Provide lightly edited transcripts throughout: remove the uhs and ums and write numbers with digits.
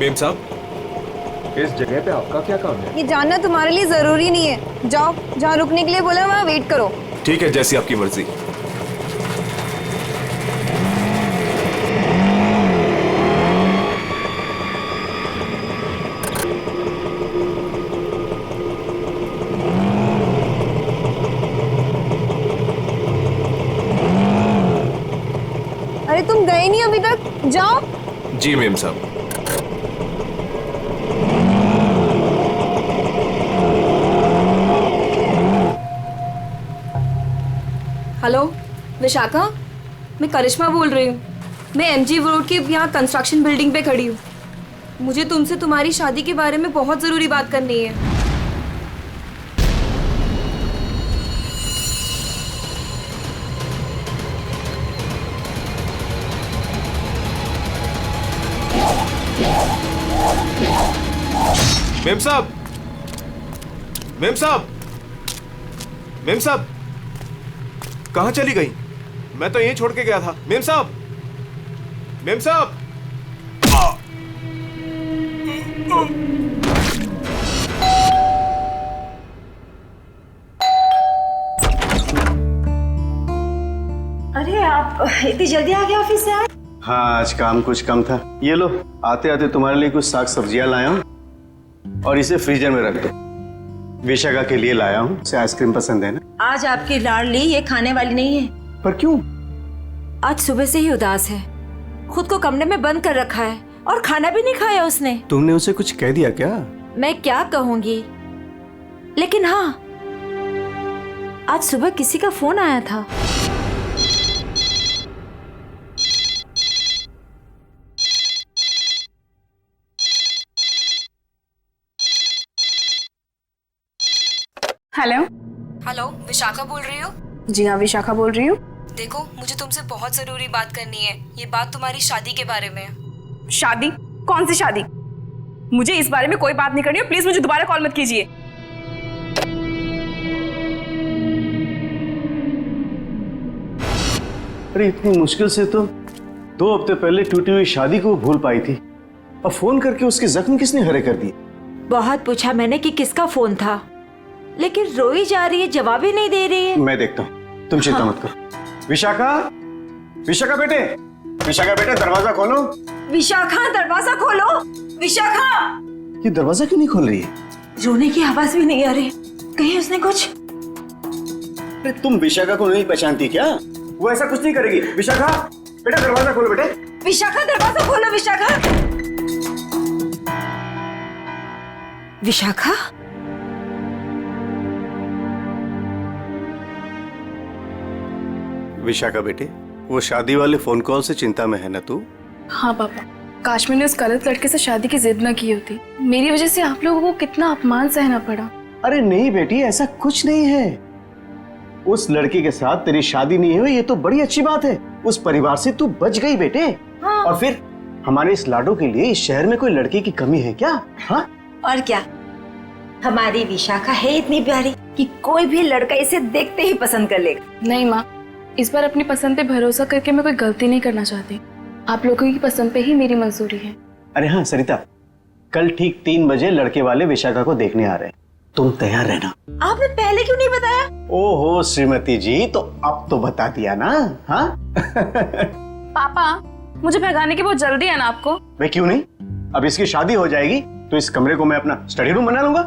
Ma'am साहब, इस जगह पे आपका क्या काम है? ये जानना तुम्हारे लिए जरूरी नहीं है। जाओ, जहाँ रुकने के लिए बोला वहाँ वेट करो। ठीक है, जैसी आपकी मर्जी। अरे तुम गए नहीं अभी तक, जाओ। जी मेम साहब। हेलो विशाखा, मैं करिश्मा बोल रही हूँ। मैं एमजी रोड के यहाँ कंस्ट्रक्शन बिल्डिंग पे खड़ी हूँ। मुझे तुमसे तुम्हारी शादी के बारे में बहुत ज़रूरी बात करनी है। मेम साहब, मेम साहब, मेम साहब, कहाँ चली गई? मैं तो यहीं छोड़ के गया था। मेम साहब, मेम साहब। अरे आप इतनी जल्दी आ गए ऑफिस से? आज हाँ, आज काम कुछ कम था। ये लो, आते आते तुम्हारे लिए कुछ साग सब्जियां लाया हूँ और इसे फ्रीजर में रख दो। विशाखा के लिए लाया हूँ, उसे आइसक्रीम पसंद है ना? आज आपकी लाडली ये खाने वाली नहीं है। पर क्यों? आज सुबह से ही उदास है, खुद को कमरे में बंद कर रखा है और खाना भी नहीं खाया उसने। तुमने उसे कुछ कह दिया क्या? मैं क्या कहूंगी, लेकिन हाँ, आज सुबह किसी का फोन आया था। हेलो। हेलो, विशाखा बोल रही हो? जी हाँ, विशाखा बोल रही हूँ। देखो, मुझे तुमसे बहुत ज़रूरी बात करनी है। ये बात तुम्हारी शादी के बारे में है। शादी? कौन सी शादी? मुझे इस बारे में कोई बात नहीं करनी है। प्लीज मुझे दोबारा कॉल मत कीजिए। अरे इतनी मुश्किल से तो 2 हफ्ते पहले टूटी हुई शादी को भूल पाई थी, और फोन करके उसके जख्म किसने हरे कर दिए? बहुत पूछा मैंने कि किसका फोन था, लेकिन रोई जा रही है, जवाब ही नहीं दे रही है। मैं देखता हूँ, तुम चिंता मत करो। विशाखा, विशाखा बेटे, विशाखा बेटे, दरवाजा खोलो। विशाखा, दरवाजा खोलो। विशाखा! ये दरवाजा क्यों नहीं खोल रही है? रोने की आवाज भी नहीं आ रही। कहीं उसने कुछ? अरे तुम विशाखा को नहीं पहचानती क्या? वो ऐसा कुछ नहीं करेगी। विशाखा बेटा, दरवाजा खोलो बेटे। विशाखा, दरवाजा खोलो। विशाखा! विशाखा? विशाखा बेटे, वो शादी वाले फोन कॉल से चिंता में है ना तू? हाँ पापा, काश मैंने उस गलत लड़के से शादी की जिद न की होती। मेरी वजह से आप लोगों को कितना अपमान सहना पड़ा। अरे नहीं बेटी, ऐसा कुछ नहीं है। उस लड़के के साथ तेरी शादी नहीं हुई, ये तो बड़ी अच्छी बात है। उस परिवार से तू बच गई बेटे। हाँ। और फिर हमारे इस लाडो के लिए इस शहर में कोई लड़की की कमी है क्या? हाँ? और क्या, हमारी विशाखा है इतनी प्यारी कि कोई भी लड़का इसे देखते ही पसंद कर लेगा। नहीं माँ, इस बार अपनी पसंद पे भरोसा करके मैं कोई गलती नहीं करना चाहती। आप लोगों की पसंद पे ही मेरी मंजूरी है। अरे हाँ सरिता, कल ठीक 3 बजे लड़के वाले विशाखा को देखने आ रहे हैं, तुम तैयार रहना। आपने पहले क्यों नहीं बताया? ओहो श्रीमती जी, तो अब तो बता दिया ना। हाँ? पापा, मुझे भगाने की बहुत जल्दी है ना आपको? मैं क्यों नहीं, अब इसकी शादी हो जाएगी तो इस कमरे को मैं अपना स्टडी रूम बना लूंगा।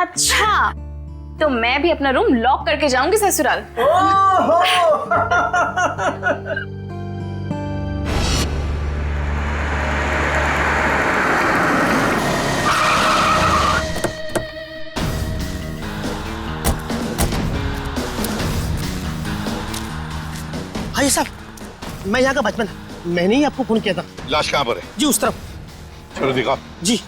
अच्छा, तो मैं भी अपना रूम लॉक करके जाऊंगी ससुराल। हाँ साहब, मैं यहाँ का बचपन, मैंने ही आपको फोन किया था। लाश कहाँ पर है? जी उस तरफ। चलो दिखा। जी।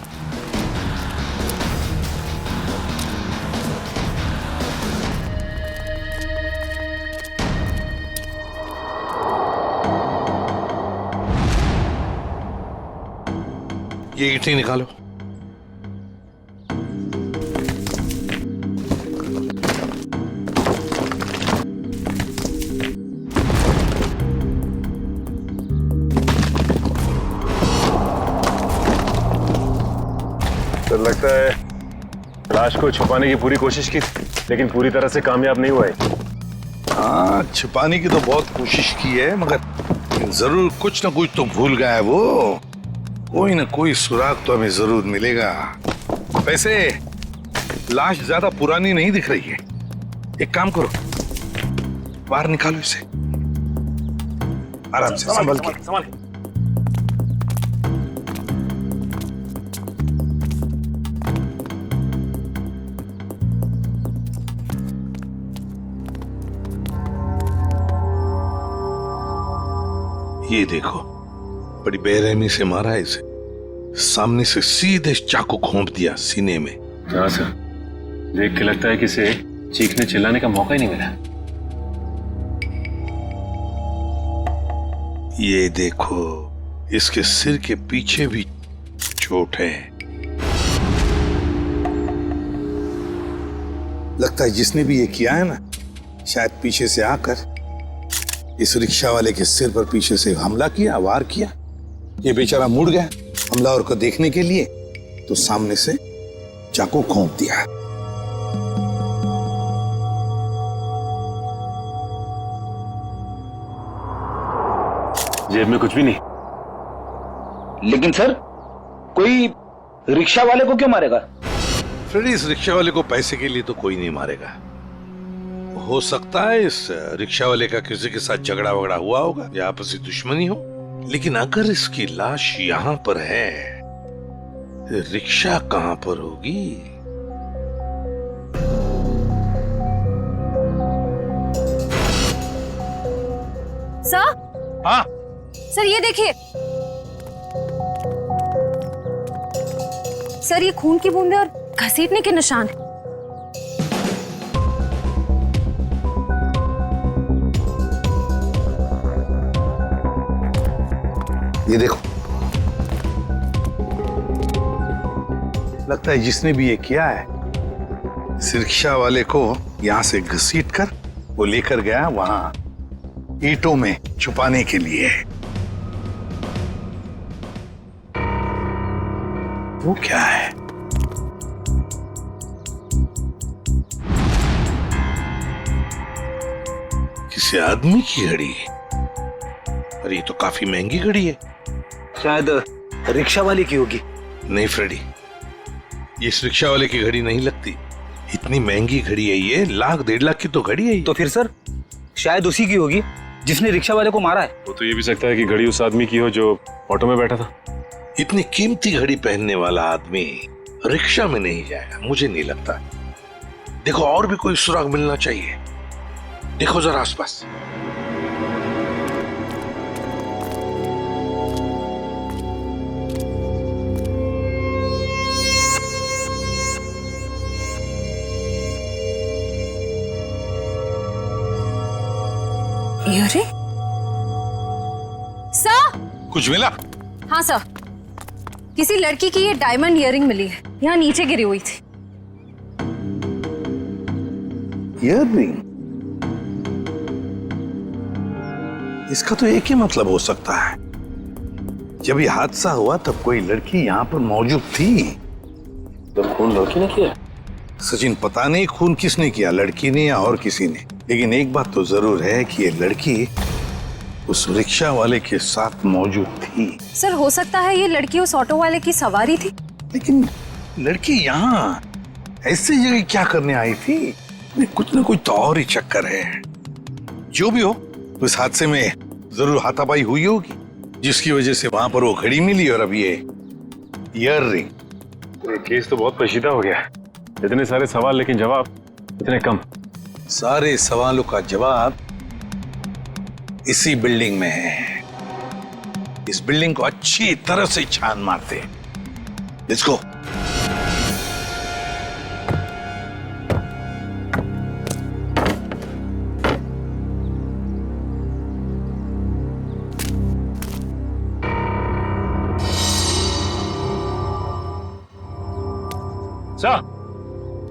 ये ईंटें निकालो। तो लगता है लाश को छुपाने की पूरी कोशिश की, लेकिन पूरी तरह से कामयाब नहीं हुआ है। हाँ, छुपाने की तो बहुत कोशिश की है, मगर जरूर कुछ ना कुछ तो भूल गया है वो। कोई ना कोई सुराग तो हमें जरूर मिलेगा। वैसे लाश ज्यादा पुरानी नहीं दिख रही है। एक काम करो, बाहर निकालो इसे आराम से, संभल के। ये देखो, बड़ी बेरहमी से मारा है इसे। सामने से सीधे चाकू घोंप दिया सीने में। हाँ सर, देख के लगता है कि इसे चीखने चिल्लाने का मौका ही नहीं मिला। ये देखो, इसके सिर के पीछे भी चोट है। लगता है जिसने भी ये किया है ना, शायद पीछे से आकर इस रिक्शा वाले के सिर पर पीछे से हमला किया, वार किया। ये बेचारा मुड़ गया हमलावर को देखने के लिए, तो सामने से चाकू घोंप दिया। जेब में कुछ भी नहीं। लेकिन सर, कोई रिक्शा वाले को क्यों मारेगा? फ्रेडी, इस रिक्शा वाले को पैसे के लिए तो कोई नहीं मारेगा। हो सकता है इस रिक्शा वाले का किसी के साथ झगड़ा वगड़ा हुआ होगा या आपसी दुश्मनी हो, लेकिन अगर इसकी लाश यहाँ पर है, रिक्शा कहाँ पर होगी? सर, हाँ सर ये देखिए सर, ये खून की बूंदें और घसीटने के निशान हैं। ये देखो, लगता है जिसने भी ये किया है, इस रिक्शा वाले को यहां से घसीट कर वो लेकर गया वहां ईंटों में छुपाने के लिए। वो क्या है? किसी आदमी की घड़ी है, और ये तो काफी महंगी घड़ी है। शायद रिक्शा वाले की होगी। नहीं फ्रेडी, ये इस रिक्शा वाले की घड़ी नहीं लगती। इतनी महंगी घड़ी है ये, 1,00,000-1,50,000 की तो घड़ी है ये। तो फिर सर, शायद उसी की होगी जिसने रिक्शा वाले को मारा है। वो तो ये भी सकता है कि घड़ी उस आदमी की हो जो ऑटो में बैठा था। इतनी कीमती घड़ी पहनने वाला आदमी रिक्शा में नहीं जाएगा, मुझे नहीं लगता। देखो, और भी कोई सुराग मिलना चाहिए। देखो जरा आसपास। अरे सर, कुछ मिला? हाँ सर, किसी लड़की की ये डायमंड इयररिंग मिली है, यहाँ नीचे गिरी हुई थी। इयररिंग? इसका तो एक ही मतलब हो सकता है, जब ये हादसा हुआ तब कोई लड़की यहाँ पर मौजूद थी। तो खून लड़की ने किया? सचिन, पता नहीं खून किसने किया, लड़की ने या और किसी ने, लेकिन एक बात तो जरूर है कि ये लड़की उस रिक्शा वाले के साथ मौजूद थी। सर, हो सकता है ये लड़की उस ऑटो वाले की सवारी थी। लेकिन लड़की यहाँ ऐसी जगह क्या करने आई थी? कुछ ना कुछ तो और ही चक्कर है। जो भी हो, उस हादसे में जरूर हाथापाई हुई होगी, जिसकी वजह से वहां पर वो घड़ी मिली और अब ये इयररिंग। ये केस तो बहुत पेचीदा हो गया। इतने सारे सवाल लेकिन जवाब इतने कम। सारे सवालों का जवाब इसी बिल्डिंग में है। इस बिल्डिंग को अच्छी तरह से छान मारते हैं। Let's go.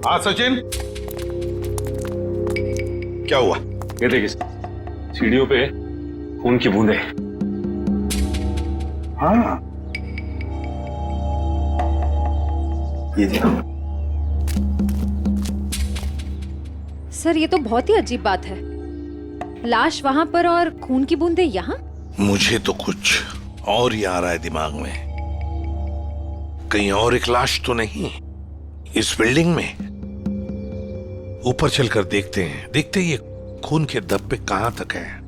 हाँ सचिन, क्या हुआ? ये देखिए, सीढ़ियों पे खून की बूंदें। हाँ, ये जनाब। सर ये तो बहुत ही अजीब बात है, लाश वहां पर और खून की बूंदें यहाँ। मुझे तो कुछ और ही आ रहा है दिमाग में। कहीं और एक लाश तो नहीं इस बिल्डिंग में? ऊपर चलकर देखते हैं, देखते ये खून के धब्बे कहां तक है।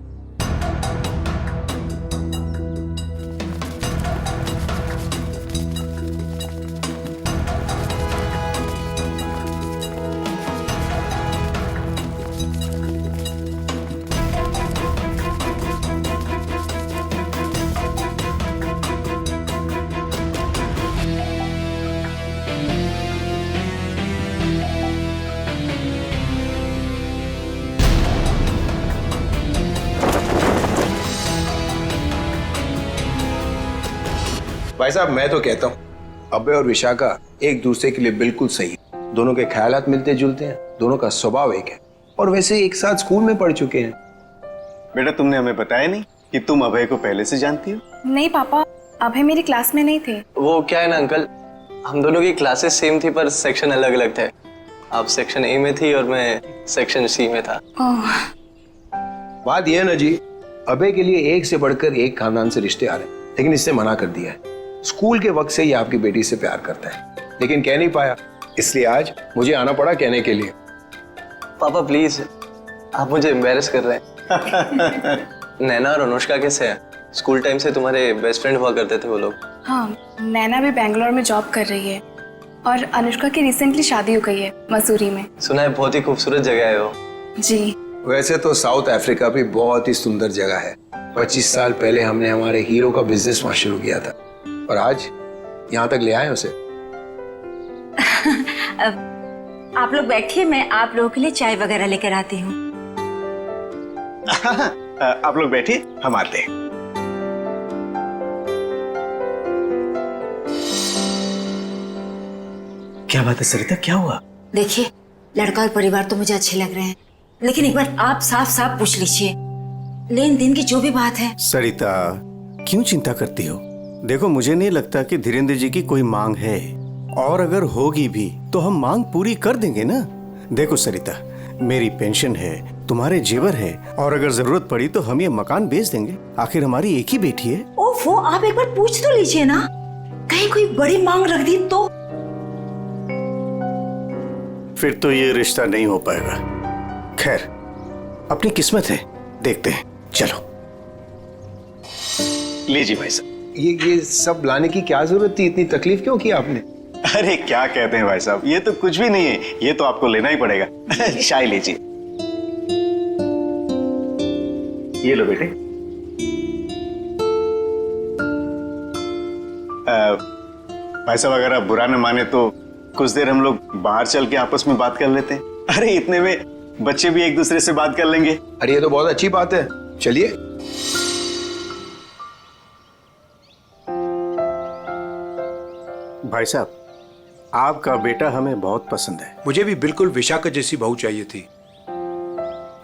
भाई साहब मैं तो कहता हूँ अभय और विशाखा एक दूसरे के लिए बिल्कुल सही है। दोनों के ख्यालात मिलते जुलते हैं, दोनों का स्वभाव एक है और वैसे एक साथ स्कूल में पढ़ चुके हैं। बेटा तुमने हमें बताया नहीं कि तुम अभय को पहले से जानती हो? नहीं पापा, अभय मेरी क्लास में नहीं थे। वो क्या है ना अंकल, हम दोनों की क्लासेस सेम थी पर सेक्शन अलग अलग थे। आप सेक्शन ए में थी और मैं सेक्शन सी में था। बात यह है ना जी, अभय के लिए एक से बढ़कर एक खानदान से रिश्ते आ रहे हैं, लेकिन इससे मना कर दिया है। स्कूल के वक्त से ही आपकी बेटी से प्यार करता है, लेकिन कह नहीं पाया, इसलिए आज मुझे आना पड़ा कहने के लिए। पापा प्लीज, आप मुझे एम्बैरेस कर रहे हैं। नैना और अनुष्का कैसे हैं? स्कूल टाइम से तुम्हारे बेस्ट फ्रेंड हुआ करते थे वो लोग। हाँ, नैना भी बेंगलोर में जॉब कर रही है और अनुष्का की रिसेंटली शादी हो गई है मसूरी में। सुना है बहुत ही खूबसूरत जगह है वो। जी। वैसे तो साउथ अफ्रीका भी बहुत ही सुंदर जगह है। 25 साल पहले हमने हमारे हीरो का बिजनेस वहां शुरू किया था और आज यहाँ तक ले आए उसे। आप लोग बैठिए, मैं आप लोगों के लिए चाय वगैरह लेकर आती हूँ। आप लोग बैठिए, हम आते हैं। क्या बात है सरिता, क्या हुआ? देखिए, लड़का और परिवार तो मुझे अच्छे लग रहे हैं, लेकिन एक बार आप साफ साफ पूछ लीजिए, लेन देन की जो भी बात है। सरिता क्यों चिंता करती हो? देखो मुझे नहीं लगता कि धीरेन्द्र जी की कोई मांग है, और अगर होगी भी तो हम मांग पूरी कर देंगे ना। देखो सरिता, मेरी पेंशन है, तुम्हारे जेवर है, और अगर जरूरत पड़ी तो हम ये मकान बेच देंगे। आखिर हमारी एक ही बेटी है। ओफो, आप एक बार पूछ तो लीजिए ना, कहीं कोई बड़ी मांग रख दी तो। फिर तो ये रिश्ता नहीं हो पाएगा। खैर, अपनी किस्मत है, देखते हैं। चलो लीजिए भाई साहब। ये सब लाने की क्या जरूरत थी? इतनी तकलीफ क्यों की आपने? अरे क्या कहते हैं भाई साहब, ये तो कुछ भी नहीं है, ये तो आपको लेना ही पड़ेगा। चाय लीजिए। ये लो बेटे। भाई साहब अगर आप बुरा न माने तो कुछ देर हम लोग बाहर चल के आपस में बात कर लेते हैं। अरे इतने में बच्चे भी एक दूसरे से बात कर लेंगे। अरे ये तो बहुत अच्छी बात है, चलिए। भाई साहब, आपका बेटा हमें बहुत पसंद है। मुझे भी बिल्कुल विशाखा जैसी बहू चाहिए थी।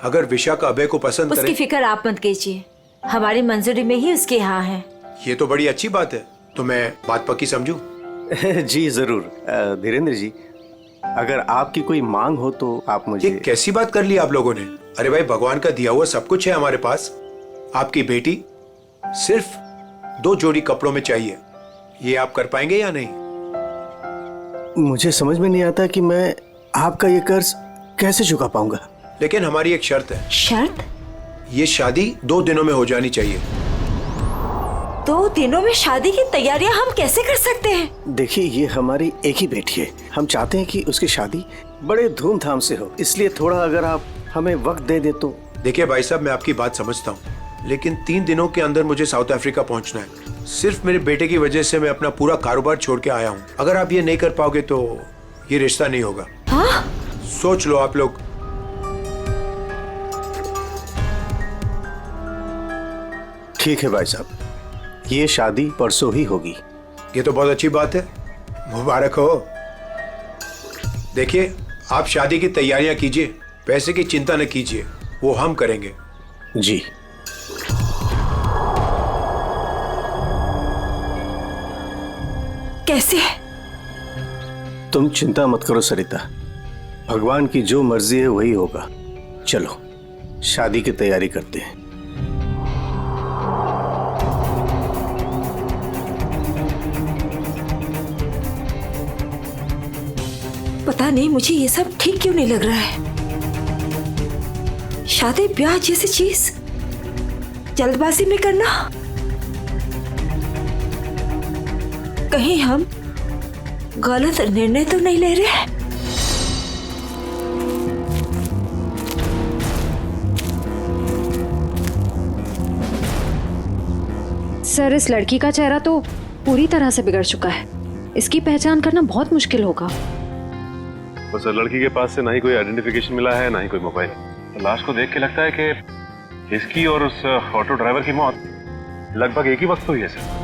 अगर विशाखा अभय को पसंद करे। उसकी फिक्र आप मत कीजिए, हमारी मंजूरी में ही उसके यहाँ है। ये तो बड़ी अच्छी बात है, तो मैं बात पक्की समझूं? जी जरूर। धीरेन्द्र जी, अगर आपकी कोई मांग हो तो आप मुझे। ये कैसी बात कर ली आप लोगों ने? अरे भाई, भगवान का दिया हुआ सब कुछ है हमारे पास। आपकी बेटी सिर्फ 2 जोड़ी कपड़ों में चाहिए, ये आप कर पाएंगे या नहीं? मुझे समझ में नहीं आता कि मैं आपका ये कर्ज कैसे चुका पाऊंगा। लेकिन हमारी एक शर्त है। शर्त? ये शादी 2 दिनों में हो जानी चाहिए। 2 दिनों में शादी की तैयारियां हम कैसे कर सकते हैं? देखिए, ये हमारी एक ही बेटी है, हम चाहते हैं कि उसकी शादी बड़े धूमधाम से हो, इसलिए थोड़ा अगर आप हमें वक्त दे दे तो। देखिए भाई साहब, मैं आपकी बात समझता हूँ, लेकिन 3 दिनों के अंदर मुझे साउथ अफ्रीका पहुंचना है। सिर्फ मेरे बेटे की वजह से मैं अपना पूरा कारोबार छोड़ के आया हूँ। अगर आप ये नहीं कर पाओगे तो ये रिश्ता नहीं होगा। हाँ? सोच लो आप लोग। ठीक है भाई साहब, ये शादी परसों ही होगी। ये तो बहुत अच्छी बात है, मुबारक हो। देखिए, आप शादी की तैयारियां कीजिए, पैसे की चिंता न कीजिए, वो हम करेंगे। जी। कैसे? तुम चिंता मत करो सरिता, भगवान की जो मर्जी है वही होगा। चलो शादी की तैयारी करते हैं। पता नहीं मुझे ये सब ठीक क्यों नहीं लग रहा है। शादी ब्याह जैसी चीज जल्दबाजी में करना, कहीं हम गलत निर्णय तो नहीं ले रहे? सर, इस लड़की का चेहरा तो पूरी तरह से बिगड़ चुका है। इसकी पहचान करना बहुत मुश्किल होगा। बस लड़की के पास से ना ही कोई आइडेंटिफिकेशन मिला है, ना ही कोई मोबाइल। तो लाश को देख के लगता है कि इसकी और उस ऑटो ड्राइवर की मौत लगभग एक ही वक्त हुई है सर।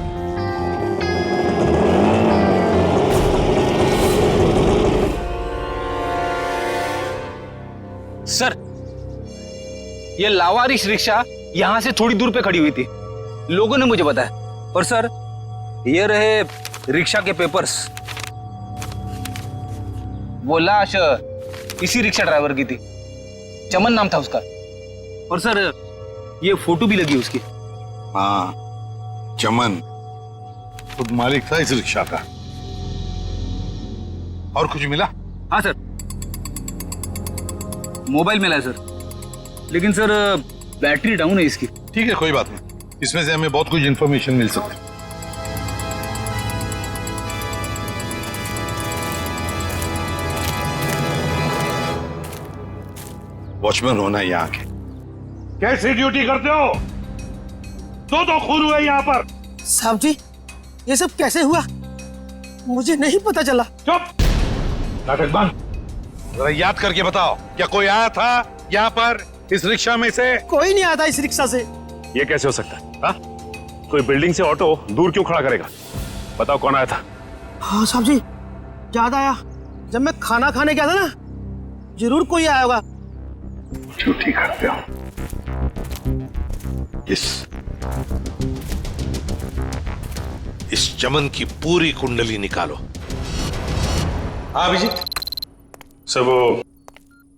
सर, ये लावारिश रिक्शा यहाँ से थोड़ी दूर पे खड़ी हुई थी, लोगों ने मुझे बताया। और सर, ये रहे रिक्शा के पेपर्स। वो लाश इसी रिक्शा ड्राइवर की थी, चमन नाम था उसका। और सर, ये फोटो भी लगी उसकी। हाँ, चमन खुद मालिक था इस रिक्शा का। और कुछ मिला? हाँ सर, मोबाइल मिला है सर, लेकिन सर बैटरी डाउन है इसकी। ठीक है, कोई बात नहीं, इसमें से हमें बहुत कुछ इंफॉर्मेशन मिल सकती है। वॉचमैन होना यहाँ के। कैसी ड्यूटी करते हो? दो खून हुए यहाँ पर। साहब जी, ये सब कैसे हुआ? मुझे नहीं पता चला। चुप, नाटक बंद। जरा याद करके बताओ, क्या कोई आया था यहाँ पर इस रिक्शा में से? कोई नहीं आता इस रिक्शा से। ये कैसे हो सकता है? हाँ? कोई बिल्डिंग से ऑटो दूर क्यों खड़ा करेगा? बताओ कौन आया था? हाँ साहब जी, याद आया, जब मैं खाना खाने गया था ना, जरूर कोई आया होगा। ड्यूटी करते हो। इस चमन की पूरी कुंडली निकालो। हाँ अभिजीत सर, वो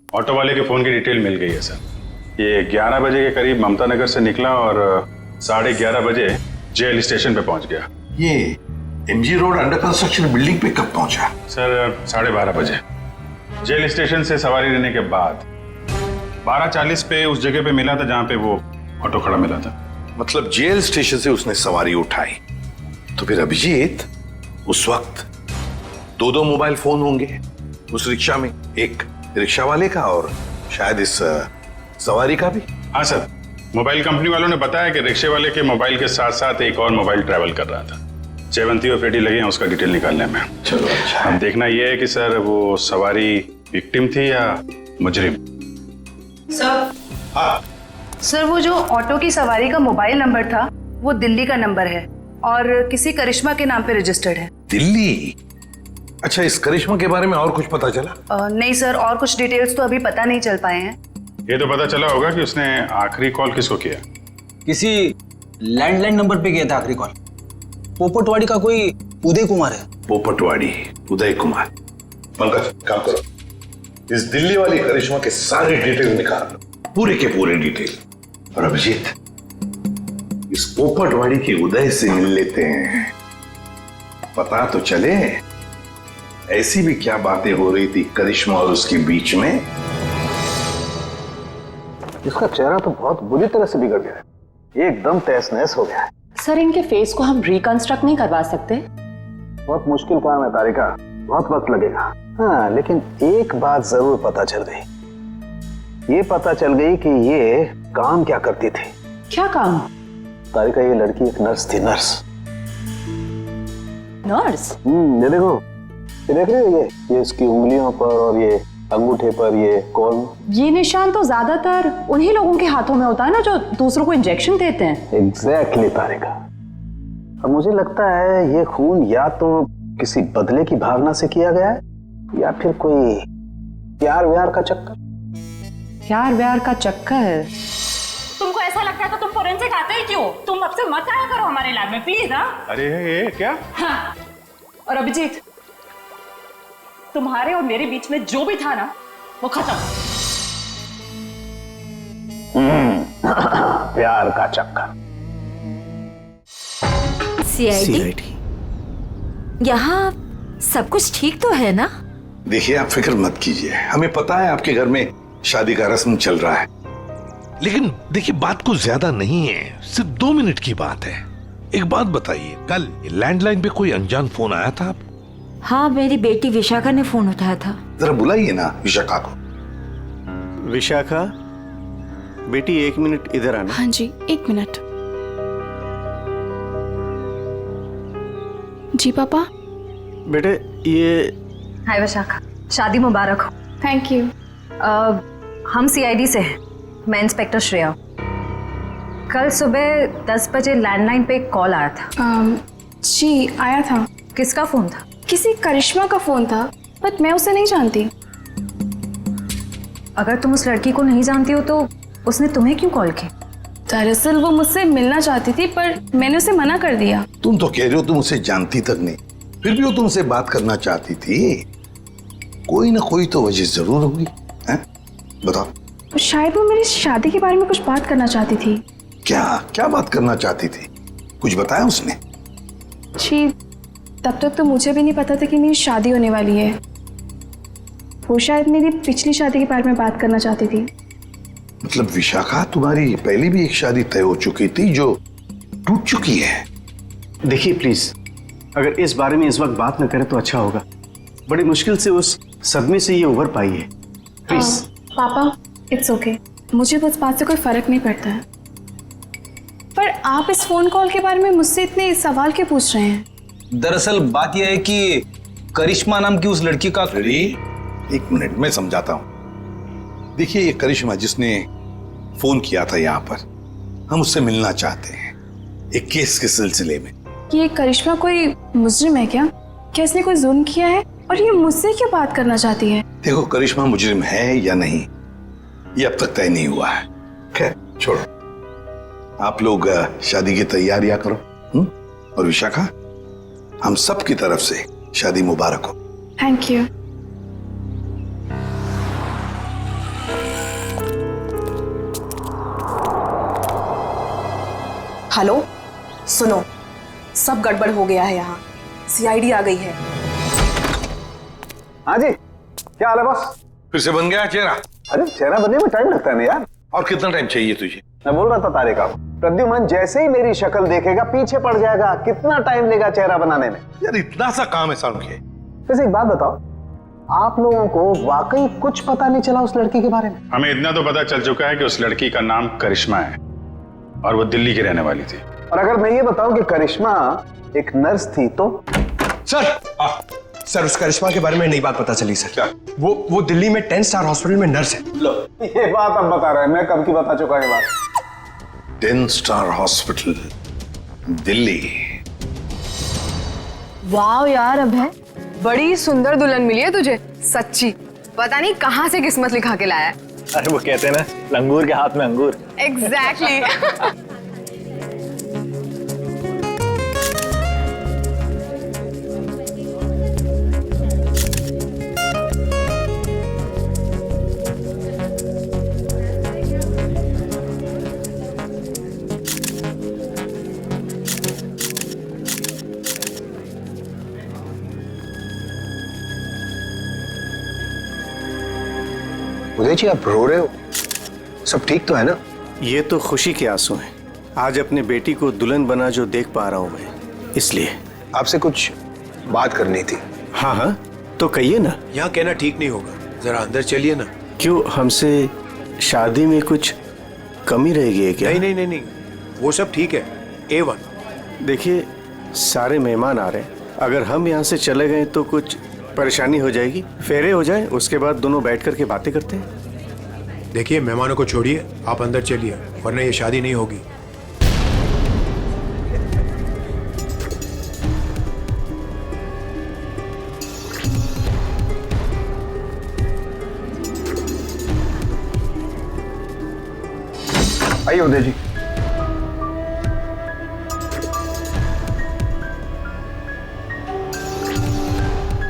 ऑटो वाले के फोन की डिटेल मिल गई है सर। ये 11 बजे के करीब ममता नगर से निकला और 11:30 बजे जेल स्टेशन पे पहुंच गया। ये MG road under construction building पे कब पहुंचा? सर 12:30 बजे। जेल स्टेशन से सवारी लेने के बाद 12:40 पे उस जगह पे मिला था जहां पे वो ऑटो खड़ा मिला था। मतलब जेल स्टेशन से उसने सवारी उठाई, तो फिर अभिजीत उस वक्त दो मोबाइल फोन होंगे उस रिक्शा में, एक रिक्शा वाले का और शायद इस सवारी का भी। हाँ सर, मोबाइल कंपनी वालों ने बताया कि रिक्शे वाले के मोबाइल के साथ साथ एक और मोबाइल ट्रैवल कर रहा था। जयवंती और पेटी लगे हैं उसका डिटेल निकालने में। चलो अच्छा। अब देखना यह है कि सर वो सवारी विक्टिम थी या मुजरिम। सर, हाँ सर, वो जो ऑटो की सवारी का मोबाइल नंबर था वो दिल्ली का नंबर है और किसी करिश्मा के नाम पे रजिस्टर्ड है। दिल्ली? अच्छा, इस करिश्मा के बारे में और कुछ पता चला? नहीं सर, और कुछ डिटेल्स तो अभी पता नहीं चल पाए हैं। ये तो पता चला होगा कि उसने आखिरी कॉल किसको किया। किसी लैंडलाइन नंबर पे किया था आखिरी कॉल। पोपटवाड़ी का कोई उदय कुमार है। पोपटवाड़ी, उदय कुमार। पंकज काम करो, इस दिल्ली वाली करिश्मा के सारे डिटेल निकाल लो, पूरे के पूरे डिटेल। और अभिजीत, इस पोपटवाड़ी के उदय से मिल लेते हैं, पता तो चले ऐसी भी क्या बातें हो रही थी करिश्मा और उसके बीच में। इसका चेहरा तो बहुत बुरी तरह से बिगड़ गया है, एकदम तहस नहस हो गया है। सर, इनके फेस को हम रिकंस्ट्रक्ट नहीं करवा सकते? बहुत मुश्किल काम है तारिका, बहुत वक्त लगेगा। हाँ, लेकिन एक बात जरूर पता चल गई। ये पता चल गई कि ये काम क्या करती थी। क्या काम? तारिका, ये लड़की एक नर्स थी। नर्स? ये देखो, ये देख रहे हो, ये इसकी उंगलियों पर और ये अंगूठे पर ये कॉल। ये निशान तो ज्यादातर उन्हीं लोगों के हाथों में होता है ना जो दूसरों को इंजेक्शन देते हैं। एग्जैक्टली तारिका। अब मुझे लगता है ये खून या तो किसी बदले की भावना से किया गया है या फिर कोई प्यार व्यार का चक्कर। प्यार व्यार का चक्कर? तुमको ऐसा लगता है तो तुम फोरेंसिक आते ही क्यों? तुम अब से मत आया करो हमारे लैब में प्लीज। हाँ, अरे ये क्या? हाँ, और अभिजीत, तुम्हारे और मेरे बीच में जो भी था ना वो खत्म। प्यार का चक्कर। सीआईडी यहाँ सब कुछ ठीक तो है ना? देखिए आप फिक्र मत कीजिए, हमें पता है आपके घर में शादी का रस्म चल रहा है, लेकिन देखिए बात कुछ ज्यादा नहीं है, सिर्फ 2 मिनट की बात है। एक बात बताइए, कल लैंडलाइन पे कोई अनजान फोन आया था आपको? हाँ, मेरी बेटी विशाखा ने फोन उठाया था। जरा बुलाइए ना विशाखा को। विशाखा बेटी 1 मिनट इधर आना। हाँ जी, 1 मिनट। जी पापा। बेटे ये हाय विशाखा, शादी मुबारक हो। Thank you. हम सीआईडी से हैं, मैं इंस्पेक्टर श्रेया। कल सुबह 10 बजे लैंडलाइन पे एक कॉल आया था। जी आया था। किसका फोन था? किसी करिश्मा का फोन था, बट मैं उसे नहीं जानती। अगर तुम उस लड़की को नहीं जानती हो तो उसने तुम्हें क्यों कॉल की? दरअसल वो मुझसे मिलना चाहती थी, पर मैंने उसे मना कर दिया। तुम तो कह रहे हो तुम उसे जानती तक नहीं, फिर भी वो तुमसे बात करना चाहती थी। कोई ना कोई तो वजह जरूर होगी, हैं? बताओ। शायद वो मेरी शादी के बारे में कुछ बात करना चाहती थी। क्या क्या बात करना चाहती थी? कुछ बताया उसने? जी, तब तक तो मुझे भी नहीं पता था कि मेरी शादी होने वाली है। वो शायद मेरी पिछली शादी के बारे में बात करना चाहती थी। मतलब विशाखा, तुम्हारी पहले भी एक शादी तय हो चुकी थी जो टूट चुकी है। देखिए प्लीज, अगर इस बारे में इस वक्त बात न करें तो अच्छा होगा। बड़ी मुश्किल से उस सदमे से ये उभर पाई है। प्लीज। पापा, इट्स ओके, मुझे उस बात से कोई फर्क नहीं पड़ता है। पर आप इस फोन कॉल के बारे में मुझसे इतने सवाल क्यों पूछ रहे हैं? दरअसल बात यह है कि करिश्मा नाम की उस लड़की का। एक मिनट मैं समझाता हूं। देखिए ये करिश्मा जिसने फोन किया था यहाँ पर, हम उससे मिलना चाहते हैं एक केस के सिलसिले में। ये करिश्मा कोई मुजरिम है क्या? क्या इसने कोई जुल्म किया है और ये मुझसे क्यों बात करना चाहती है? देखो करिश्मा मुजरिम है या नहीं ये अब तक तय नहीं हुआ है। खैर छोड़ो, आप लोग शादी की तैयारियां करो। और विशाखा, हम सब की तरफ से शादी मुबारक हो। Thank you. हेलो, सुनो, सब गड़बड़ हो गया है यहाँ। सीआईडी आ गई है। हाँ जी, क्या हाल है बॉस? फिर से बन गया चेहरा? अरे चेहरा बनने में टाइम लगता है ना यार। और कितना टाइम चाहिए तुझे? मैं बोल रहा था तारे का, प्रद्युमन जैसे ही मेरी शक्ल देखेगा पीछे पड़ जाएगा। कितना टाइम लेगा चेहरा बनाने में? यार इतना सा काम है सारुण के। वैसे एक बात बताओ, आप लोगों को वाकई कुछ पता नहीं चला उस लड़की के बारे में? हमें इतना तो पता चल चुका है कि उस लड़की का नाम करिश्मा है और वो दिल्ली की रहने वाली थी। और अगर मैं ये बताऊं कि करिश्मा एक नर्स थी तो? सर उस करिश्मा के बारे में नई बात पता चली सर। क्या? वो दिल्ली में 10 स्टार हॉस्पिटल में नर्स है। लो, ये बात अब बता रहे हैं, मैं कब की बता चुका ये बात। 10 स्टार हॉस्पिटल दिल्ली। वाह यार अभय, बड़ी सुंदर दुल्हन मिली है तुझे, सच्ची। पता नहीं कहाँ से किस्मत लिखा के लाया है। अरे वो कहते हैं ना, लंगूर के हाथ में अंगूर। एग्जैक्टली। उदय जी आप रो रहे हो, सब ठीक तो है ना? ये तो खुशी के आंसू हैं। आज अपने बेटी को दुल्हन बना जो देख पा रहा हूं मैं, इसलिए। आपसे कुछ बात करनी थी। हाँ हाँ, तो कहिए ना। यहाँ कहना ठीक नहीं होगा, जरा अंदर चलिए ना। क्यों, हमसे शादी में कुछ कमी रहेगी क्या? नहीं, वो सब ठीक है, A1। देखिए सारे मेहमान आ रहे हैं, अगर हम यहाँ से चले गए तो कुछ परेशानी हो जाएगी। फेरे हो जाए, उसके बाद दोनों बैठ करके बातें करते हैं। देखिए मेहमानों को छोड़िए, आप अंदर चलिए, वरना ये शादी नहीं होगी। आइए उदय जी।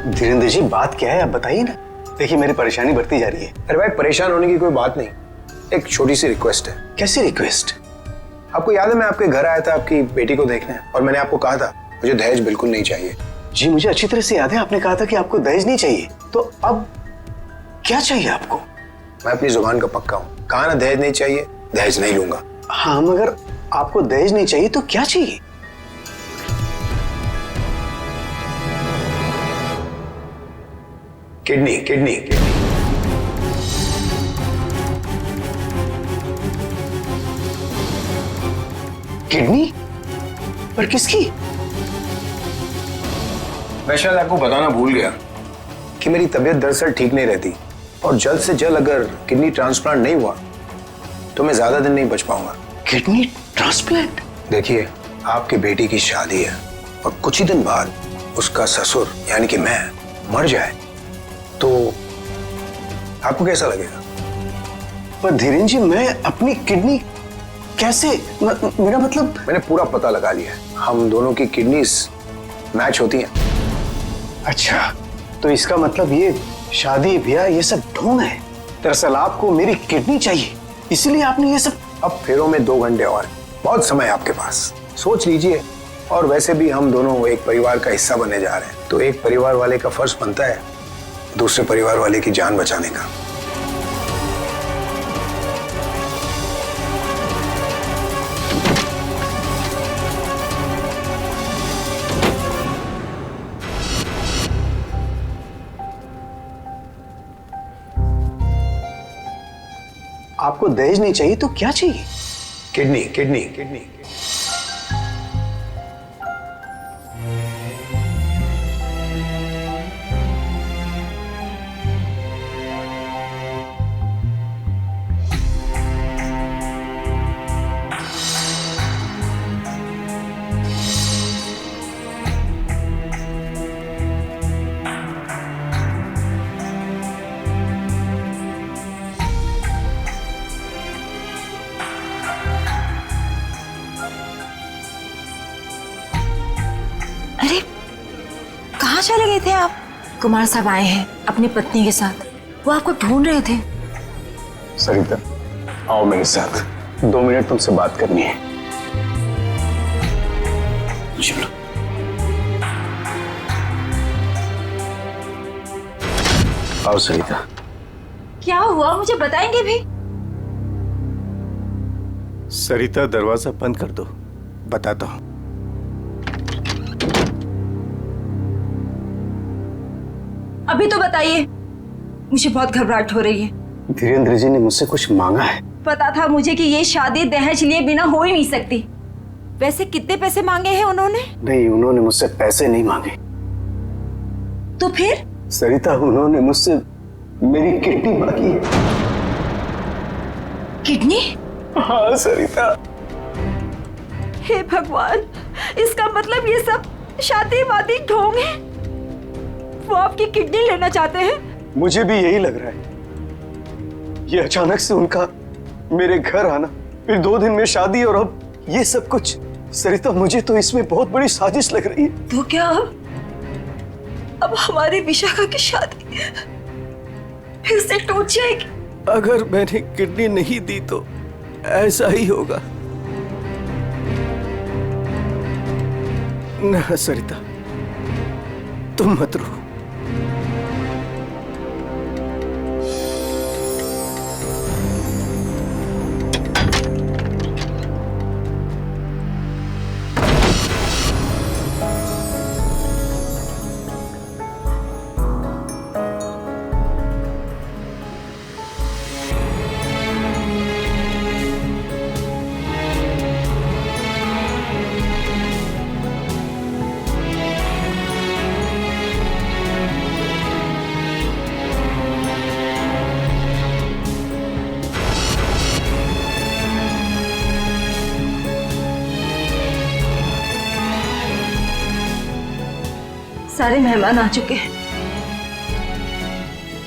धीरेन्द्र जी बात क्या है आप बताइए ना। देखिए मेरी परेशानी बढ़ती जा रही है। अरे भाई परेशान होने की कोई बात नहीं, एक छोटी सी रिक्वेस्ट है। कैसी रिक्वेस्ट? आपको याद है मैं आपके घर आया था आपकी बेटी को देखने और मैंने आपको कहा था मुझे दहेज बिल्कुल नहीं चाहिए। जी मुझे अच्छी तरह से याद है, आपने कहा था कि आपको दहेज नहीं चाहिए, तो अब क्या चाहिए आपको? मैं अपनी जुबान का पक्का हूँ, कहा ना दहेज नहीं चाहिए, दहेज नहीं लूंगा। हाँ मगर आपको दहेज नहीं चाहिए तो क्या चाहिए? Kidney kidney kidney. किडनी? पर किसकी? मैं शायद आपको बताना भूल गया कि मेरी तबीयत दरअसल ठीक नहीं रहती और जल्द से जल्द अगर किडनी ट्रांसप्लांट नहीं हुआ तो मैं ज्यादा दिन नहीं बच पाऊंगा। Kidney transplant? देखिए आपकी बेटी की शादी है और कुछ ही दिन बाद उसका ससुर यानी कि मैं मर जाए तो आपको कैसा लगेगा? पर धीरेन्द्र जी मैं अपनी किडनी कैसे, मेरा मतलब मैंने पूरा पता लगा लिया है, हम दोनों की किडनीज मैच होती हैं। अच्छा तो इसका मतलब ये शादी ब्याह ये सब ढोंग है। दरअसल आपको मेरी किडनी चाहिए इसलिए आपने ये सब। अब फेरों में 2 घंटे और, बहुत समय आपके पास, सोच लीजिए। और वैसे भी हम दोनों एक परिवार का हिस्सा बनने जा रहे हैं तो एक परिवार वाले का फर्ज बनता है दूसरे परिवार वाले की जान बचाने का। आपको दहेज नहीं चाहिए तो क्या चाहिए? Kidney kidney kidney. अरे कहाँ चले गए थे आप? कुमार साहब आए हैं अपनी पत्नी के साथ, वो आपको ढूंढ रहे थे। सरिता आओ मेरे साथ, 2 मिनट तुमसे बात करनी है। चलो। आओ सरिता। क्या हुआ मुझे बताएंगे भी? सरिता दरवाजा बंद कर दो, बताता हूं। अभी तो बताइए, मुझे बहुत घबराहट हो रही है। धीरेन्द्र जी ने मुझसे कुछ मांगा है। पता था मुझे कि ये शादी दहेज लिए बिना हो ही नहीं सकती। वैसे कितने पैसे मांगे हैं उन्होंने? नहीं उन्होंने मुझसे पैसे नहीं मांगे। तो फिर? सरिता उन्होंने मुझसे मेरी किडनी मांगी है। किडनी? हाँ सरिता। हे भगवान, इसका मतलब ये सब शादी वादी ढोंग है। वो आपकी किडनी लेना चाहते हैं? मुझे भी यही लग रहा है। ये अचानक से उनका मेरे घर आना, फिर 2 दिन में शादी और अब ये सब कुछ। सरिता मुझे तो इसमें बहुत बड़ी साजिश लग रही है। तो क्या अब हमारी विशाखा की शादी फिर से टूट जाएगी? अगर मैंने किडनी नहीं दी तो ऐसा ही होगा। ना सरिता तुम मत रो। सारे मेहमान आ चुके हैं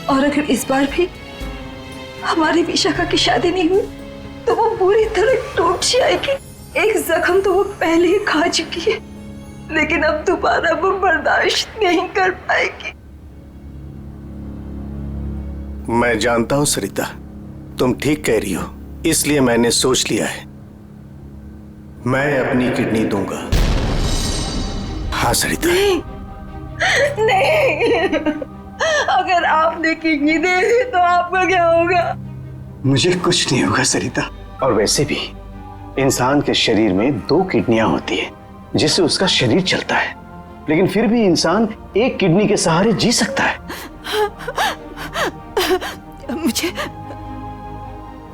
और अगर इस बार भी हमारी विशाखा की शादी नहीं हुई तो वो पूरी तरह टूट जाएगी। एक जख्म तो वो पहले ही खा चुकी है, लेकिन अब दोबारा वो बर्दाश्त नहीं कर पाएगी। मैं जानता हूं सरिता, तुम ठीक कह रही हो, इसलिए मैंने सोच लिया है, मैं अपनी किडनी दूंगा। हाँ सरिता। नहीं, अगर आपने किडनी दे दी तो आपका क्या होगा? मुझे कुछ नहीं होगा सरिता। और वैसे भी इंसान के शरीर में 2 किडनियां होती है जिससे उसका शरीर चलता है, लेकिन फिर भी इंसान एक किडनी के सहारे जी सकता है।